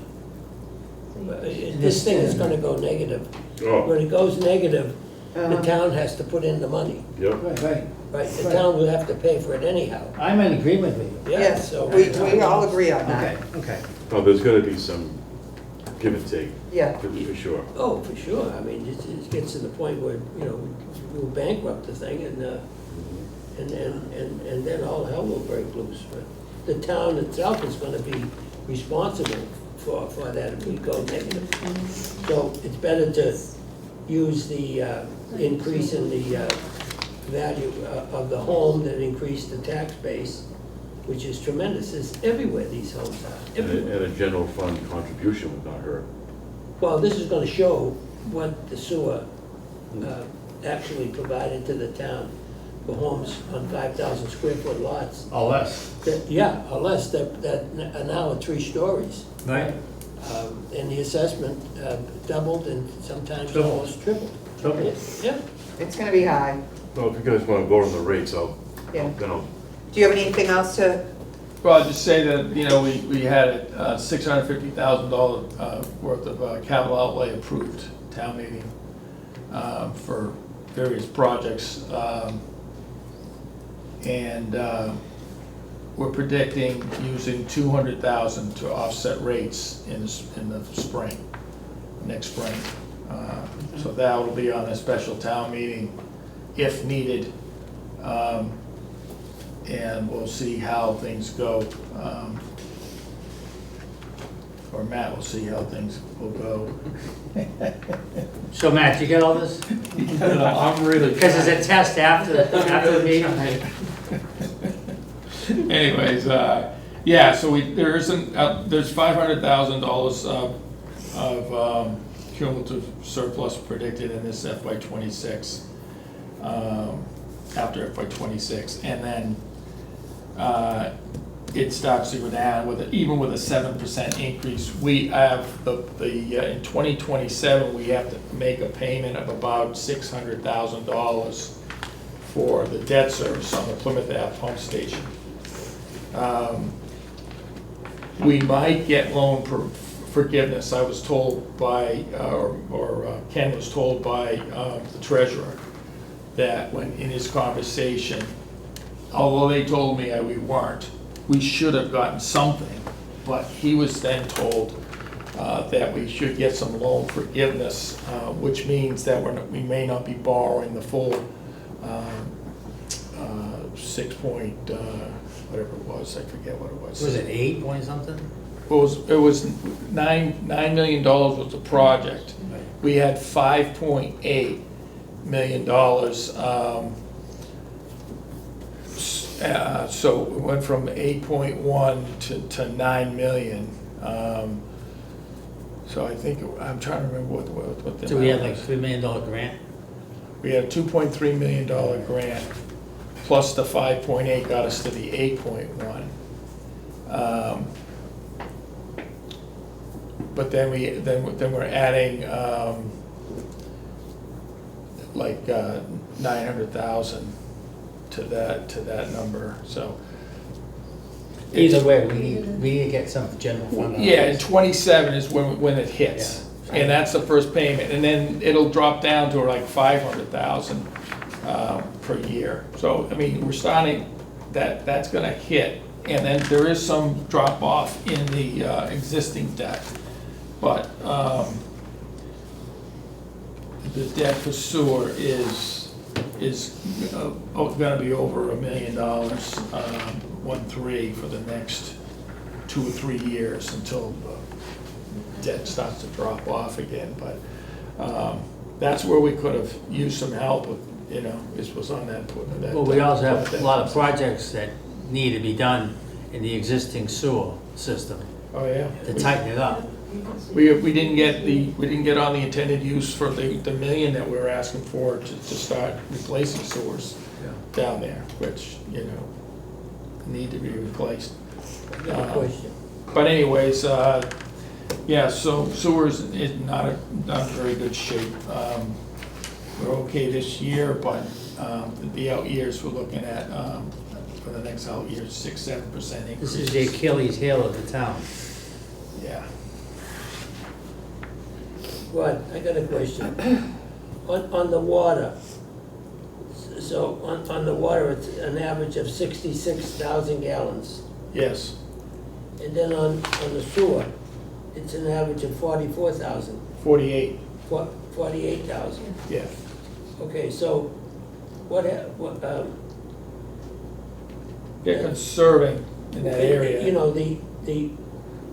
But this thing is gonna go negative. Oh, When it goes negative, the Uh-huh. town has to put in the money, yep. Right. right? The Right. town will have to pay for it anyhow. I'm in agreement with you. Yeah, Yes, so. we all agree on Okay, that. okay. No, there's gonna be some give and take, Yeah, for sure. Oh, for sure. I mean, it gets to the point where, you know, we'll bankrupt the thing and then all hell will break loose. But the town itself is gonna be responsible for that if we go negative. So it's better to use the increase in the value of the home than increase the tax base, which is tremendous. It's everywhere these homes are, everywhere. And a general fund contribution would not hurt. Well, this is gonna show what the sewer actually provided to the town for homes on 5,000 square foot lots. Or less, Yeah, or less, that are now at 3 stories. right? And the assessment doubled and sometimes Tripled. almost tripled. Okay. Yeah. it's gonna be high. Well, if you guys wanna vote on the rates, Yeah. then I'll, Do you have anything else to, Well, I'll just say that, you know, we had $650,000 worth of capital outlay approved town meeting for various projects. And we're predicting using 200,000 to offset rates in the spring, next spring. So that will be on a special town meeting if needed. And we'll see how things go. Or Matt will see how things will go. So Matt, you get all this? I'm really. Because it's a test after the meeting. Anyways, yeah, so there's $500,000 of cumulative surplus predicted in this FY '26, after FY '26, and then it starts to go down even with a 7% increase. We have in 2027, we have to make a payment of about $600,000 for the debt service on the Plymouth Ave pump station. We might get loan forgiveness. I was told by, or Ken was told by the treasurer that when in his conversation, although they told me we weren't, we should have gotten something, but he was then told that we should get some loan forgiveness, which means that we may not be borrowing the full 6 point, whatever it was, I forget what it was. Was it 8 point something? It was $9 million was the project. Right. We had $5.8 million. So it went from 8.1 to 9 million. So I think, I'm trying to remember what the. So we had amount like was. $3 million grant? We had a $2.3 million grant, plus the 5.8 got us to the 8.1. But then we're adding like 900,000 to that number. So Either way, we need to get some general fund. yeah, and 27 is when it hits. Yeah. And that's the first payment, and then it'll drop down to like 500,000 per year. So, I mean, we're starting, that's gonna hit, and then there is some drop off in the existing debt. But the debt for sewer is gonna be over $1 million, 1.3 for the next 2 or 3 years until debt starts to drop off again, but that's where we could have used some help with, you know, this was on that. Well, we also have a lot of projects that need to be done in the existing sewer system Oh, yeah. to tighten it up. We didn't get on the intended use for the $1 million that we were asking for to start replacing sewers down there, which, you know, need to be replaced. No question. But anyways, Yeah, so sewers is not in very good shape. We're okay this year, but the out years, we're looking at, for the next out years, 6-7% increase. This is the Achilles heel of the town. Yeah. Rod, I got a question. On the water, so on the water, it's an average of 66,000 gallons. Yes, And then on the sewer, it's an average of 44,000, 48, 48,000. yeah. Okay, so They're conserving in that area. You know,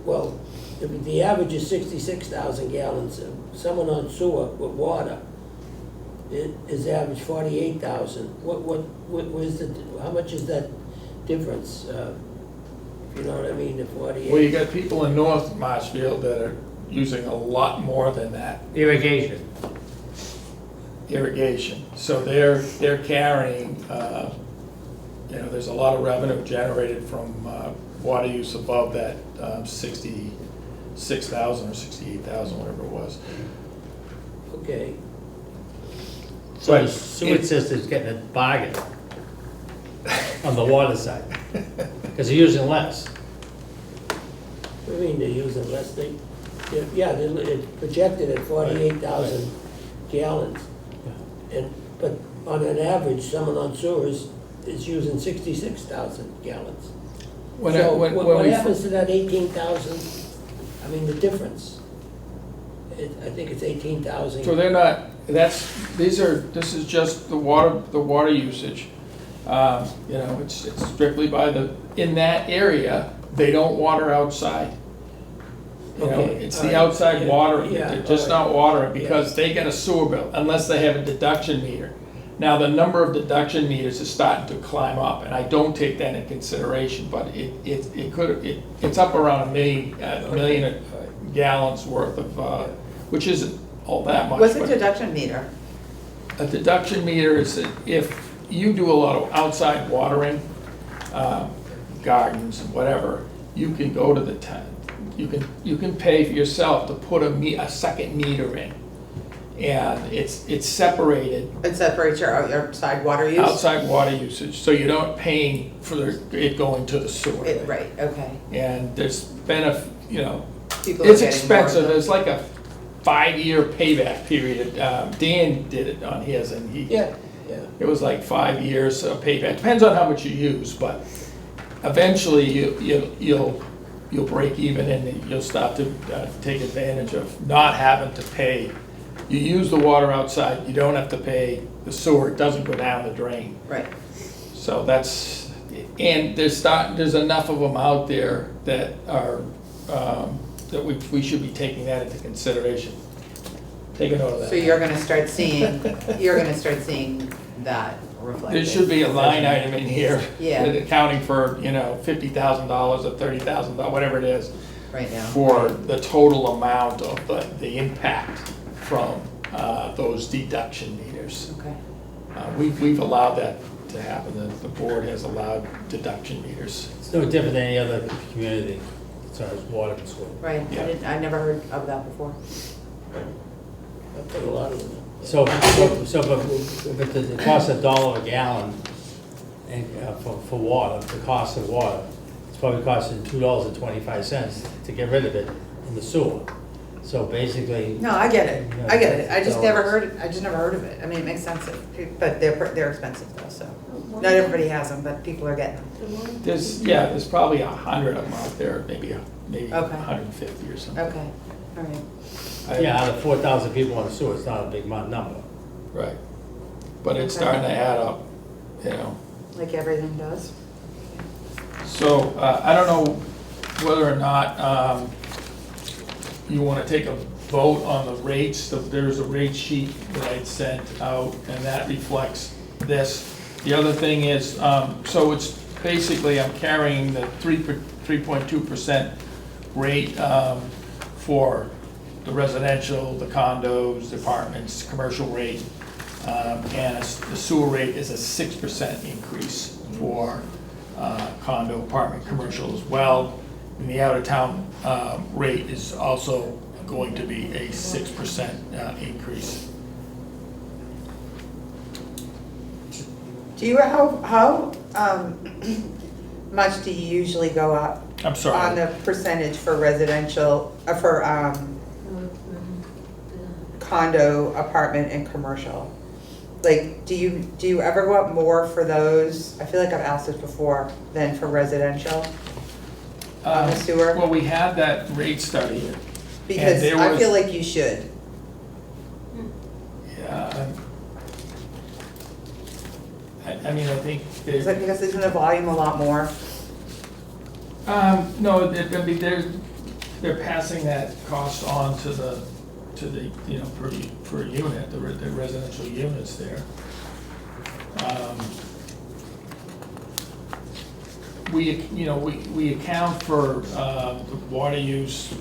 well, if the average is 66,000 gallons. Someone on sewer with water, it is average 48,000. What is how much is that difference? If you know what I mean, the 48? Well, you got people in North Marshfield that are using a lot more than that Irrigation. irrigation. So they're carrying, there's a lot of revenue generated from water use above that 66,000 or 68,000, whatever it was. Okay, So the But sewer it- system's getting a bargain on the water side, because they're using less. what do you mean they're using less? It's projected at 48,000 gallons. But on an average, someone on sewers is using 66,000 gallons. So what we happens to that 18,000? I mean, the difference. I think it's 18,000. So they're not, this is just the water usage. It's strictly in that area, they don't water outside. Okay, It's all the right, outside yeah, watering, yeah, they're just all not watering because they get a sewer bill, unless they have a deduction meter. Now, the number of deduction meters is starting to climb up, and I don't take that into consideration, but it's up around a million gallons worth of, which isn't all that much. What's a but deduction meter? a deduction meter is if you do a lot of outside watering, gardens and whatever, you can go to the town. You can pay for yourself to put a second meter in. And it's separated It separates your outside water use? outside water usage, so you're not paying for it going to the sewer. Right, okay. And there's been People are it's getting more of expensive, them. it's like a 5-year payback period. Dan did it on his, and Yeah. it was like 5 years of payback, depends on how much you use, but eventually you'll break even and you'll start to take advantage of not having to pay. You use the water outside, you don't have to pay the sewer, it doesn't go down the drain. Right. So and there's enough of them out there that are, that we should be taking that into consideration. Take a note of that. So you're gonna start seeing that reflected. There should be a line item in here. Yeah. that accounting for, $50,000 or $30,000, whatever it is, Right now. for the total amount of the impact from those deduction meters. Okay. We've allowed that to happen, the board has allowed deduction meters. It's no different than any other community as far as water and sewer. Right, Yeah. I never heard of that before. I put a lot of them. So if the cost of $1 a gallon and for water, the cost of water, it's probably costing $2.25 to get rid of it in the sewer. So basically, No, I get it, I get it, I just So never it's- heard of it, I mean, it makes sense, but they're expensive though, so. Not everybody has them, but people are getting them. There's probably 100 of them out there, maybe Okay. 150 or something. Okay, all right. yeah, out of 4,000 people on the sewer, it's not a big number. Right. But it's Okay. starting to add up, Like everything does. So, I don't know whether or not you want to take a vote on the rates. There's a rate sheet that I'd sent out, and that reflects this. The other thing is, so it's basically, I'm carrying the 3.2% rate for the residential, the condos, the apartments, commercial rate, and the sewer rate is a 6% increase for condo, apartment, commercial as well. And the out-of-town rate is also going to be a 6% increase. Do you, how much do you usually go up I'm on sorry. the percentage for residential, for condo, apartment, and commercial? Like, do you ever go up more for those? I feel like I've asked this before, than for residential on the sewer? Well, we had that rate study. Because there I was- feel like you should. Yeah. I mean, I think. Is that because isn't the volume a lot more? No, they're passing that cost on to the, you know, per unit, the residential units there. We account for the water use,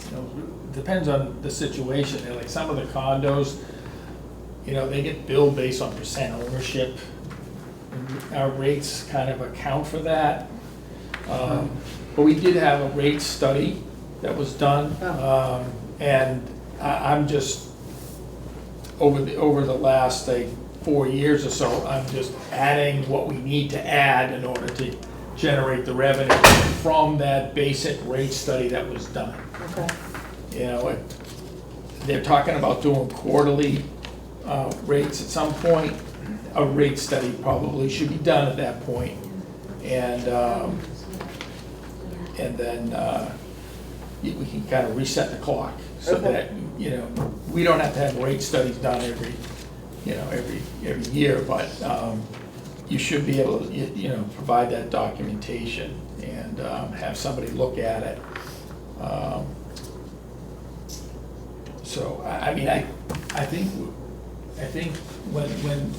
you know, depends on the situation. And like some of the condos, you know, they get billed based on percent ownership. And our rates kind of account for that. But we did have a rate study that was done. And I'm just, over the last, say, 4 years or so, I'm just adding what we need to add in order to generate the revenue from that basic rate study that was done. Okay. You know, they're talking about doing quarterly rates at some point. A rate study probably should be done at that point. And then we can kind of reset the clock so Okay. that, you know, we don't have to have rate studies done every year, but you should be able to, you know, provide that documentation and have somebody look at it. So, I mean, I think when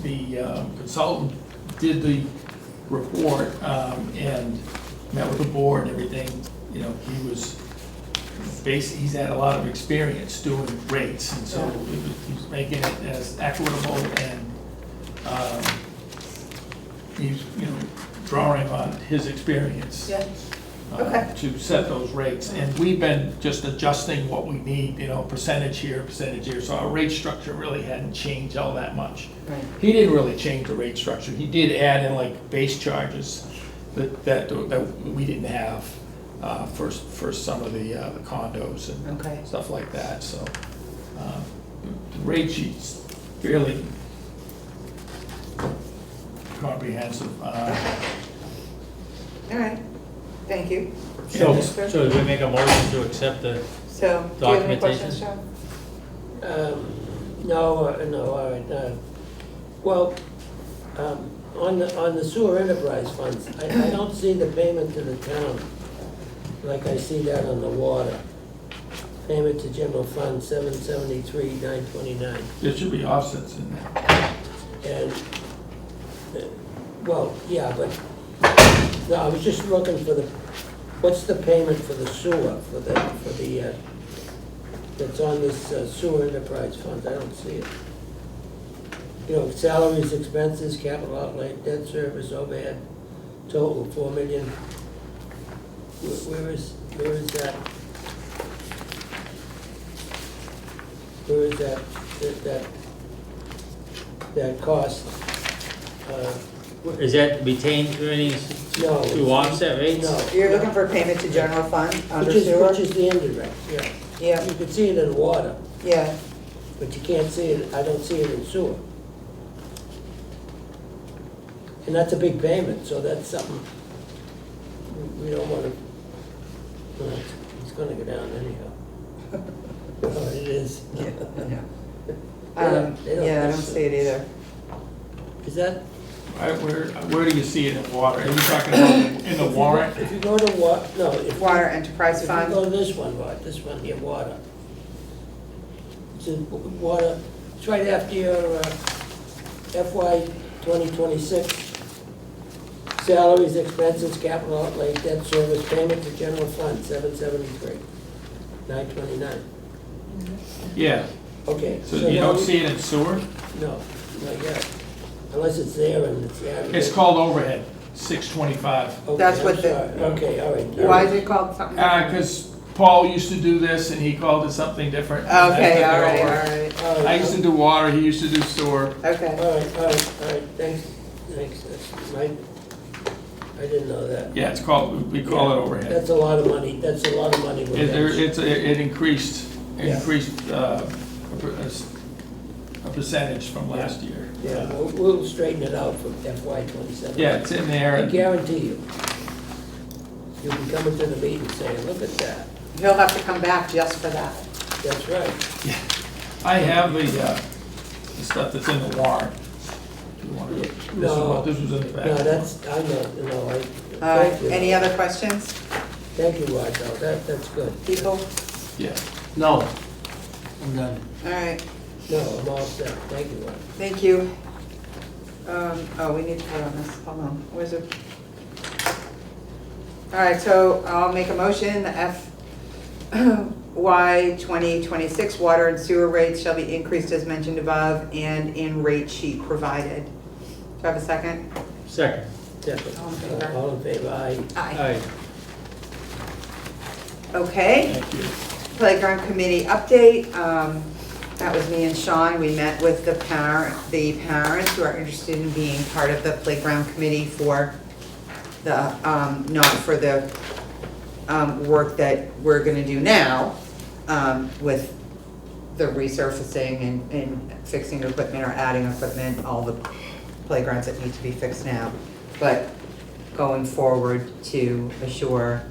the consultant did the report and met with the board and everything, you know, he's had a lot of experience doing rates, and so he's making it as equitable and he's, you know, drawing on his experience. Yeah. Okay. To set those rates, and we've been just adjusting what we need, you know, percentage here, so our rate structure really hadn't changed all that much. Right. He didn't really change the rate structure, he did add in like base charges that we didn't have for some of the condos and Okay. stuff like that, so the rate sheet's fairly comprehensive. All right, thank you. So, Yes, sir. so do we make a motion to accept the, So, do you have any questions, Documentation? John? No, all right. Well, on the sewer enterprise funds, I don't see the payment to the town like I see that on the water. Payment to general fund, 773, 929. There should be offsets in there. And, well, yeah, but, no, I was just looking for what's the payment for the sewer, for the, that's on this sewer enterprise fund? I don't see it. You know, salaries, expenses, capital outlay, debt service, overhead, total 4 million. Where is that? Where is that cost? is that retained earnings No. to offset rates? No. You're looking for payment to general fund under Which sewer? is the indirect, yeah. Yeah, You can see it in water, yeah. but you can't see it, I don't see it in sewer. And that's a big payment, so that's something we don't wanna, well, it's gonna go down anyhow. Oh, it is. Yeah, They don't yeah, I don't listen. see it either. Is that, Where do you see it in water? Are you talking about in the warrant? if you go to no, if. Water enterprise If you fund, go to this one here, water. It's in water, it's right after your FY 2026. Salaries, expenses, capital outlay, debt service, payment to general fund, 773, 929. Yeah, Okay. so you don't see it in sewer? No, not yet, unless it's there and it's added. It's called overhead. $625. Okay, That's I'm what the- sorry. Okay, all right. Why is it called something different? Because Paul used to do this and he called it something different. Okay, all right, All all right, I used to do water, he used to do sewer. okay. All right, thanks, that's my, I didn't know that. Yeah, it's called, we call it overhead. That's a lot of money, that's a lot of money. with that. It increased, Yeah. a percentage from last year. Yeah, we'll straighten it out for FY '27. Yeah, it's in there. I guarantee you. You'll be coming to the meeting saying, look at that, He'll have to come back just for that. that's right. I have the stuff that's in the warrant. If you want to- This was in the back. No, that's, I'm not, no, All right, thank you. any other questions, Thank you, Rod, no, that's good. people? Yeah. No, I'm done. All right, No, I'm all set, thank you, Rod. thank you. Oh, we need to vote on this, hold on, where's it? All right, so I'll make a motion, the FY 2026 water and sewer rates shall be increased as mentioned above and in rate sheet provided. Do I have a second? Second. Second. All in favor? All in favor, aye. Aye. Aye. Okay. Thank you. Playground committee update. That was me and Sean. We met with the parents who are interested in being part of the playground committee for the, not for the work that we're gonna do now, with the resurfacing and fixing equipment or adding equipment, all the playgrounds that need to be fixed now. But going forward to assure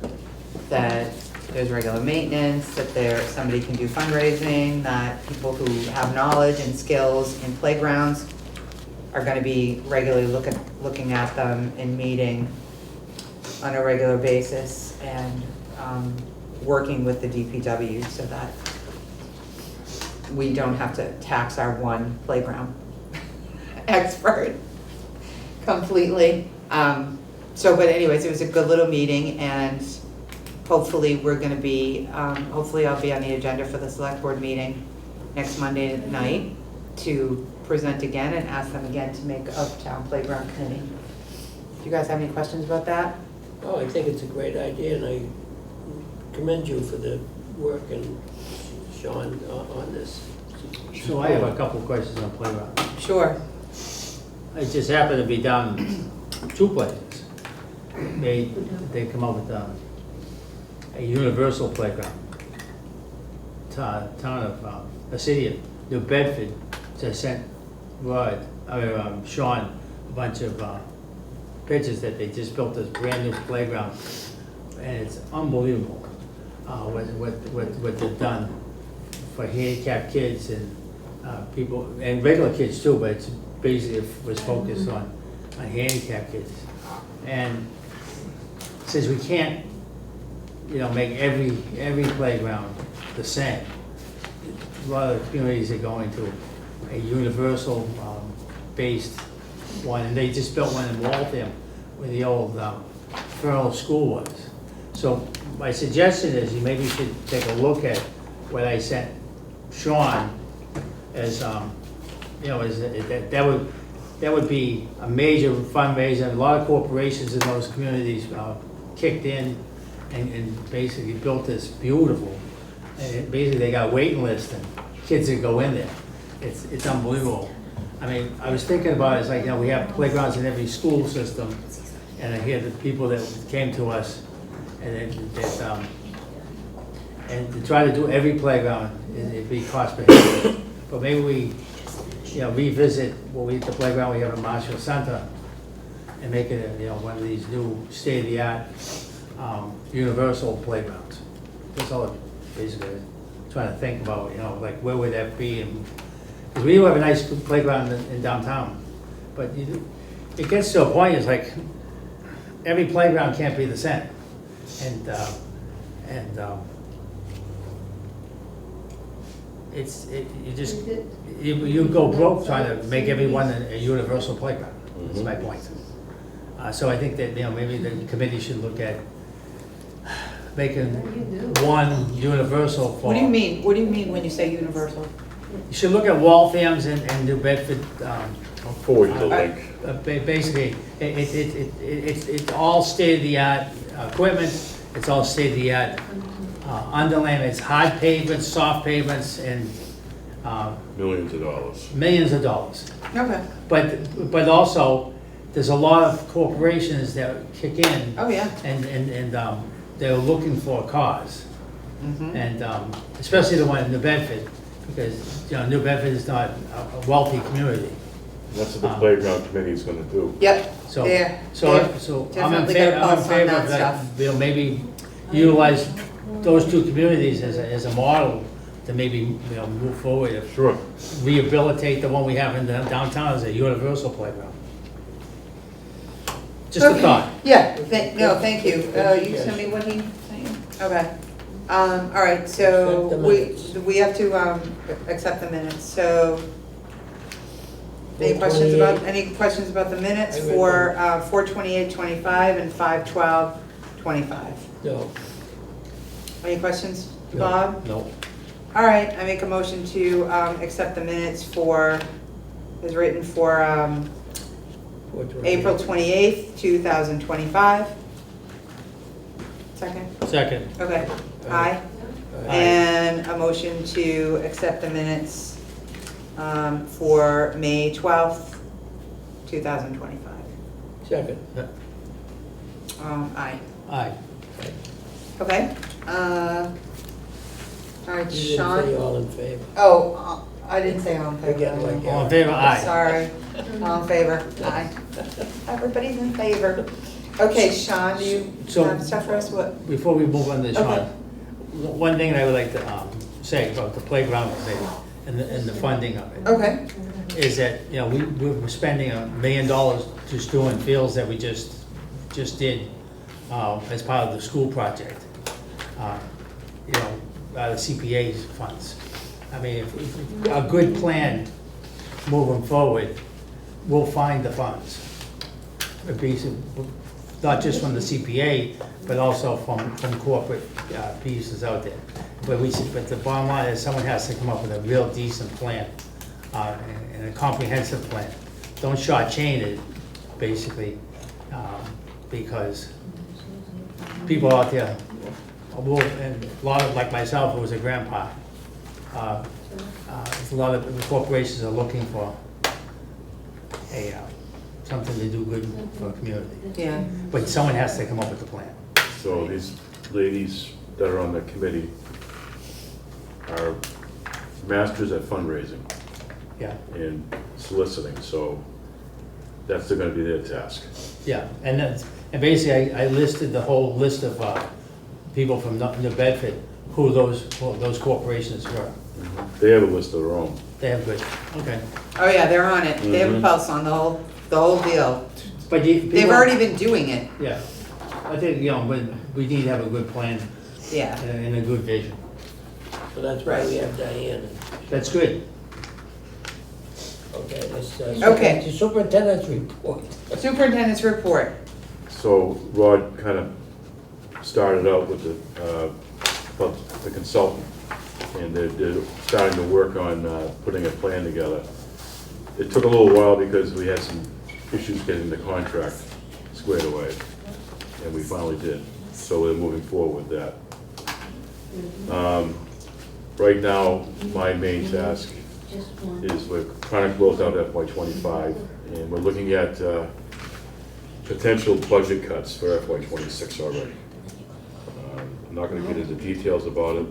that there's regular maintenance, that somebody can do fundraising, that people who have knowledge and skills in playgrounds are gonna be regularly looking at them and meeting on a regular basis and working with the DPW so that we don't have to tax our one playground expert completely. But anyways, it was a good little meeting, and hopefully we're gonna be, hopefully I'll be on the agenda for the select board meeting next Monday night to present again and ask them again to make a town playground committee. Do you guys have any questions about that? Oh, I think it's a great idea, and I commend you for the work and Sean on this. So I have a couple of questions on playground. Sure. I just happened to be down two places. They come up with a universal playground. Town of, the city of New Bedford just sent Sean a bunch of pictures that they just built this brand new playground. And it's unbelievable, what they've done for handicapped kids and people, and regular kids too, but it's basically was focused on handicapped kids. And since we can't, make every playground the same, a lot of communities are going to a universal based one, and they just built one in Waltham where the old Fernald School was. So my suggestion is you maybe should take a look at what I sent Sean as, that would be a major fundraiser. A lot of corporations in those communities kicked in and basically built this beautiful, and basically they got a waiting list and kids that go in there. It's unbelievable. I mean, I was thinking about it, it's like, we have playgrounds in every school system, and I hear the people that came to us, and and to try to do every playground, it'd be cost prohibitive. But maybe we, revisit the playground we have in Marshfield Center, and make it, one of these new state-of-the-art universal playgrounds. That's all I'm basically trying to think about, like where would that be? Because we do have a nice playground in downtown, but it gets to a point, it's like every playground can't be the same. You go broke trying to make everyone a universal playground. That's my point. So I think that maybe the committee should look at making one universal for. What do you mean? What do you mean when you say universal? You should look at Waltham's and New Bedford I'll forward you the link. Basically, it's all state-of-the-art equipment, it's all state-of-the-art underlayment, it's hard pavements, soft pavements, and Millions of dollars. millions of dollars. Okay, But also, there's a lot of corporations that kick in, oh, yeah. and they're looking for cars. Mhm. And especially the one in New Bedford, because, New Bedford is not a wealthy community. That's what the playground committee is gonna do. Yep, So, there. so I'm in Definitely favor, got a I'm in pulse on favor that of stuff. that, maybe utilize those two communities as a model to maybe, move forward, Sure. rehabilitate the one we have in the downtown as a universal playground. Just a Okay. thought. Yeah, thank you. You sent me what he saying? Okay. All right, so Accept the minutes. we have to, accept the minutes, so. Any 428. questions about the minutes I read for, 4/28/25 and 5/12/25? No. Any questions, No. Bob? No. All right, I make a motion to, accept the minutes for, as written for, 428. April 28th, 2025. Second? Second. Okay, aye. Aye. And a motion to accept the minutes for May 12th, 2025. Second. Aye. Aye. Okay. All right, You didn't say Sean. all in favor. Oh, I didn't say all in favor. Forget like All in favor? Aye. Sorry, all in favor, aye. Everybody's in favor. Okay, Sean, do you So- have stuff for us? What? Before we move on to Sean, Okay. one thing I would like to say about the playground thing and the funding of it Okay, is that, we're spending $1 million just doing fields that we just did as part of the school project. The CPA's funds. I mean, if a good plan moving forward, we'll find the funds. It'd be not just from the CPA, but also from corporate pieces out there. But the bottom line is someone has to come up with a real decent plan and a comprehensive plan. Don't shortchange it, basically, because people out there, and a lot of, like myself, who was a grandpa, a lot of corporations are looking for something to do good for a community. yeah, But someone has to come up with a plan. So these ladies that are on the committee are masters at fundraising Yeah, and soliciting, so that's gonna be their task. yeah. And basically, I listed the whole list of people from New Bedford who those corporations were. They have a list of their own. They have good, okay. oh yeah, they're on it, they have a Mhm. pulse on the whole deal. But They've already been doing it, Yeah, I think, but we need to have a good plan yeah. and a good vision. So that's why we have Diane. That's good. Okay, let's, Okay. the superintendent's report. Superintendent's report. So Rod kind of started out with about the consultant, and they're starting to work on putting a plan together. It took a little while because we had some issues getting the contract squared away, and we finally did. So we're moving forward with that. Right now, my main task is we're trying to close out FY '25, and we're looking at potential budget cuts for FY '26 already. I'm not gonna get into details about it.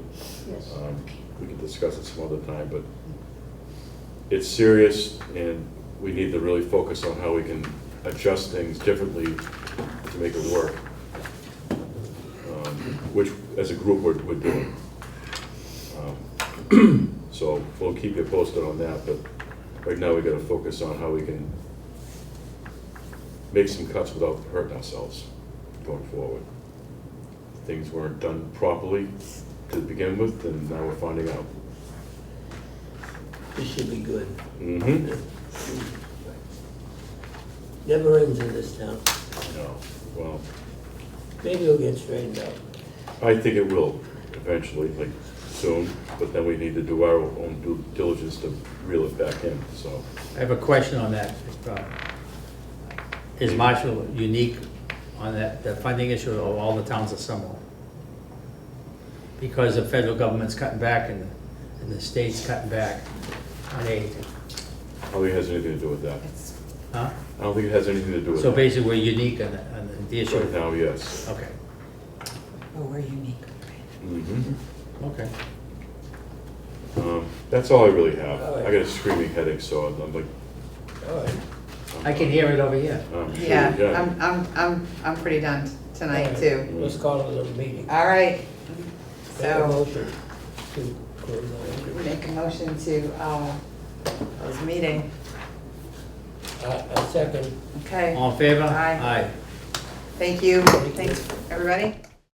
We can discuss it some other time, but it's serious, and we need to really focus on how we can adjust things differently to make it work, which, as a group, we're doing. So we'll keep you posted on that, but right now we gotta focus on how we can make some cuts without hurting ourselves going forward. Things weren't done properly to begin with, and now we're finding out. This should be good. Mm-hmm. Never ends in this town. No, well, Maybe it'll get straightened out. I think it will eventually, like soon, but then we need to do our own due diligence to reel it back in, so. I have a question on that. Is Marshall unique on that, the funding issue, or all the towns are similar? Because the federal government's cutting back and the state's cutting back on aid. I don't think it has anything to do with that. It's, Huh? I don't think it has anything to do with So that. basically, we're unique on the issue. Right now, yes. Okay, oh, we're unique. Mhm. okay. That's all I really have. All right. I got a screaming headache, so I'm like. All right. I can hear it over here. I'm sure you Yeah, can. I'm pretty done tonight All right. too. Let's call it a meeting. All right, Make a so motion to close the meeting. make a motion to, close the meeting. A second. Okay, All in favor? Aye. Aye. thank you, thanks, everybody.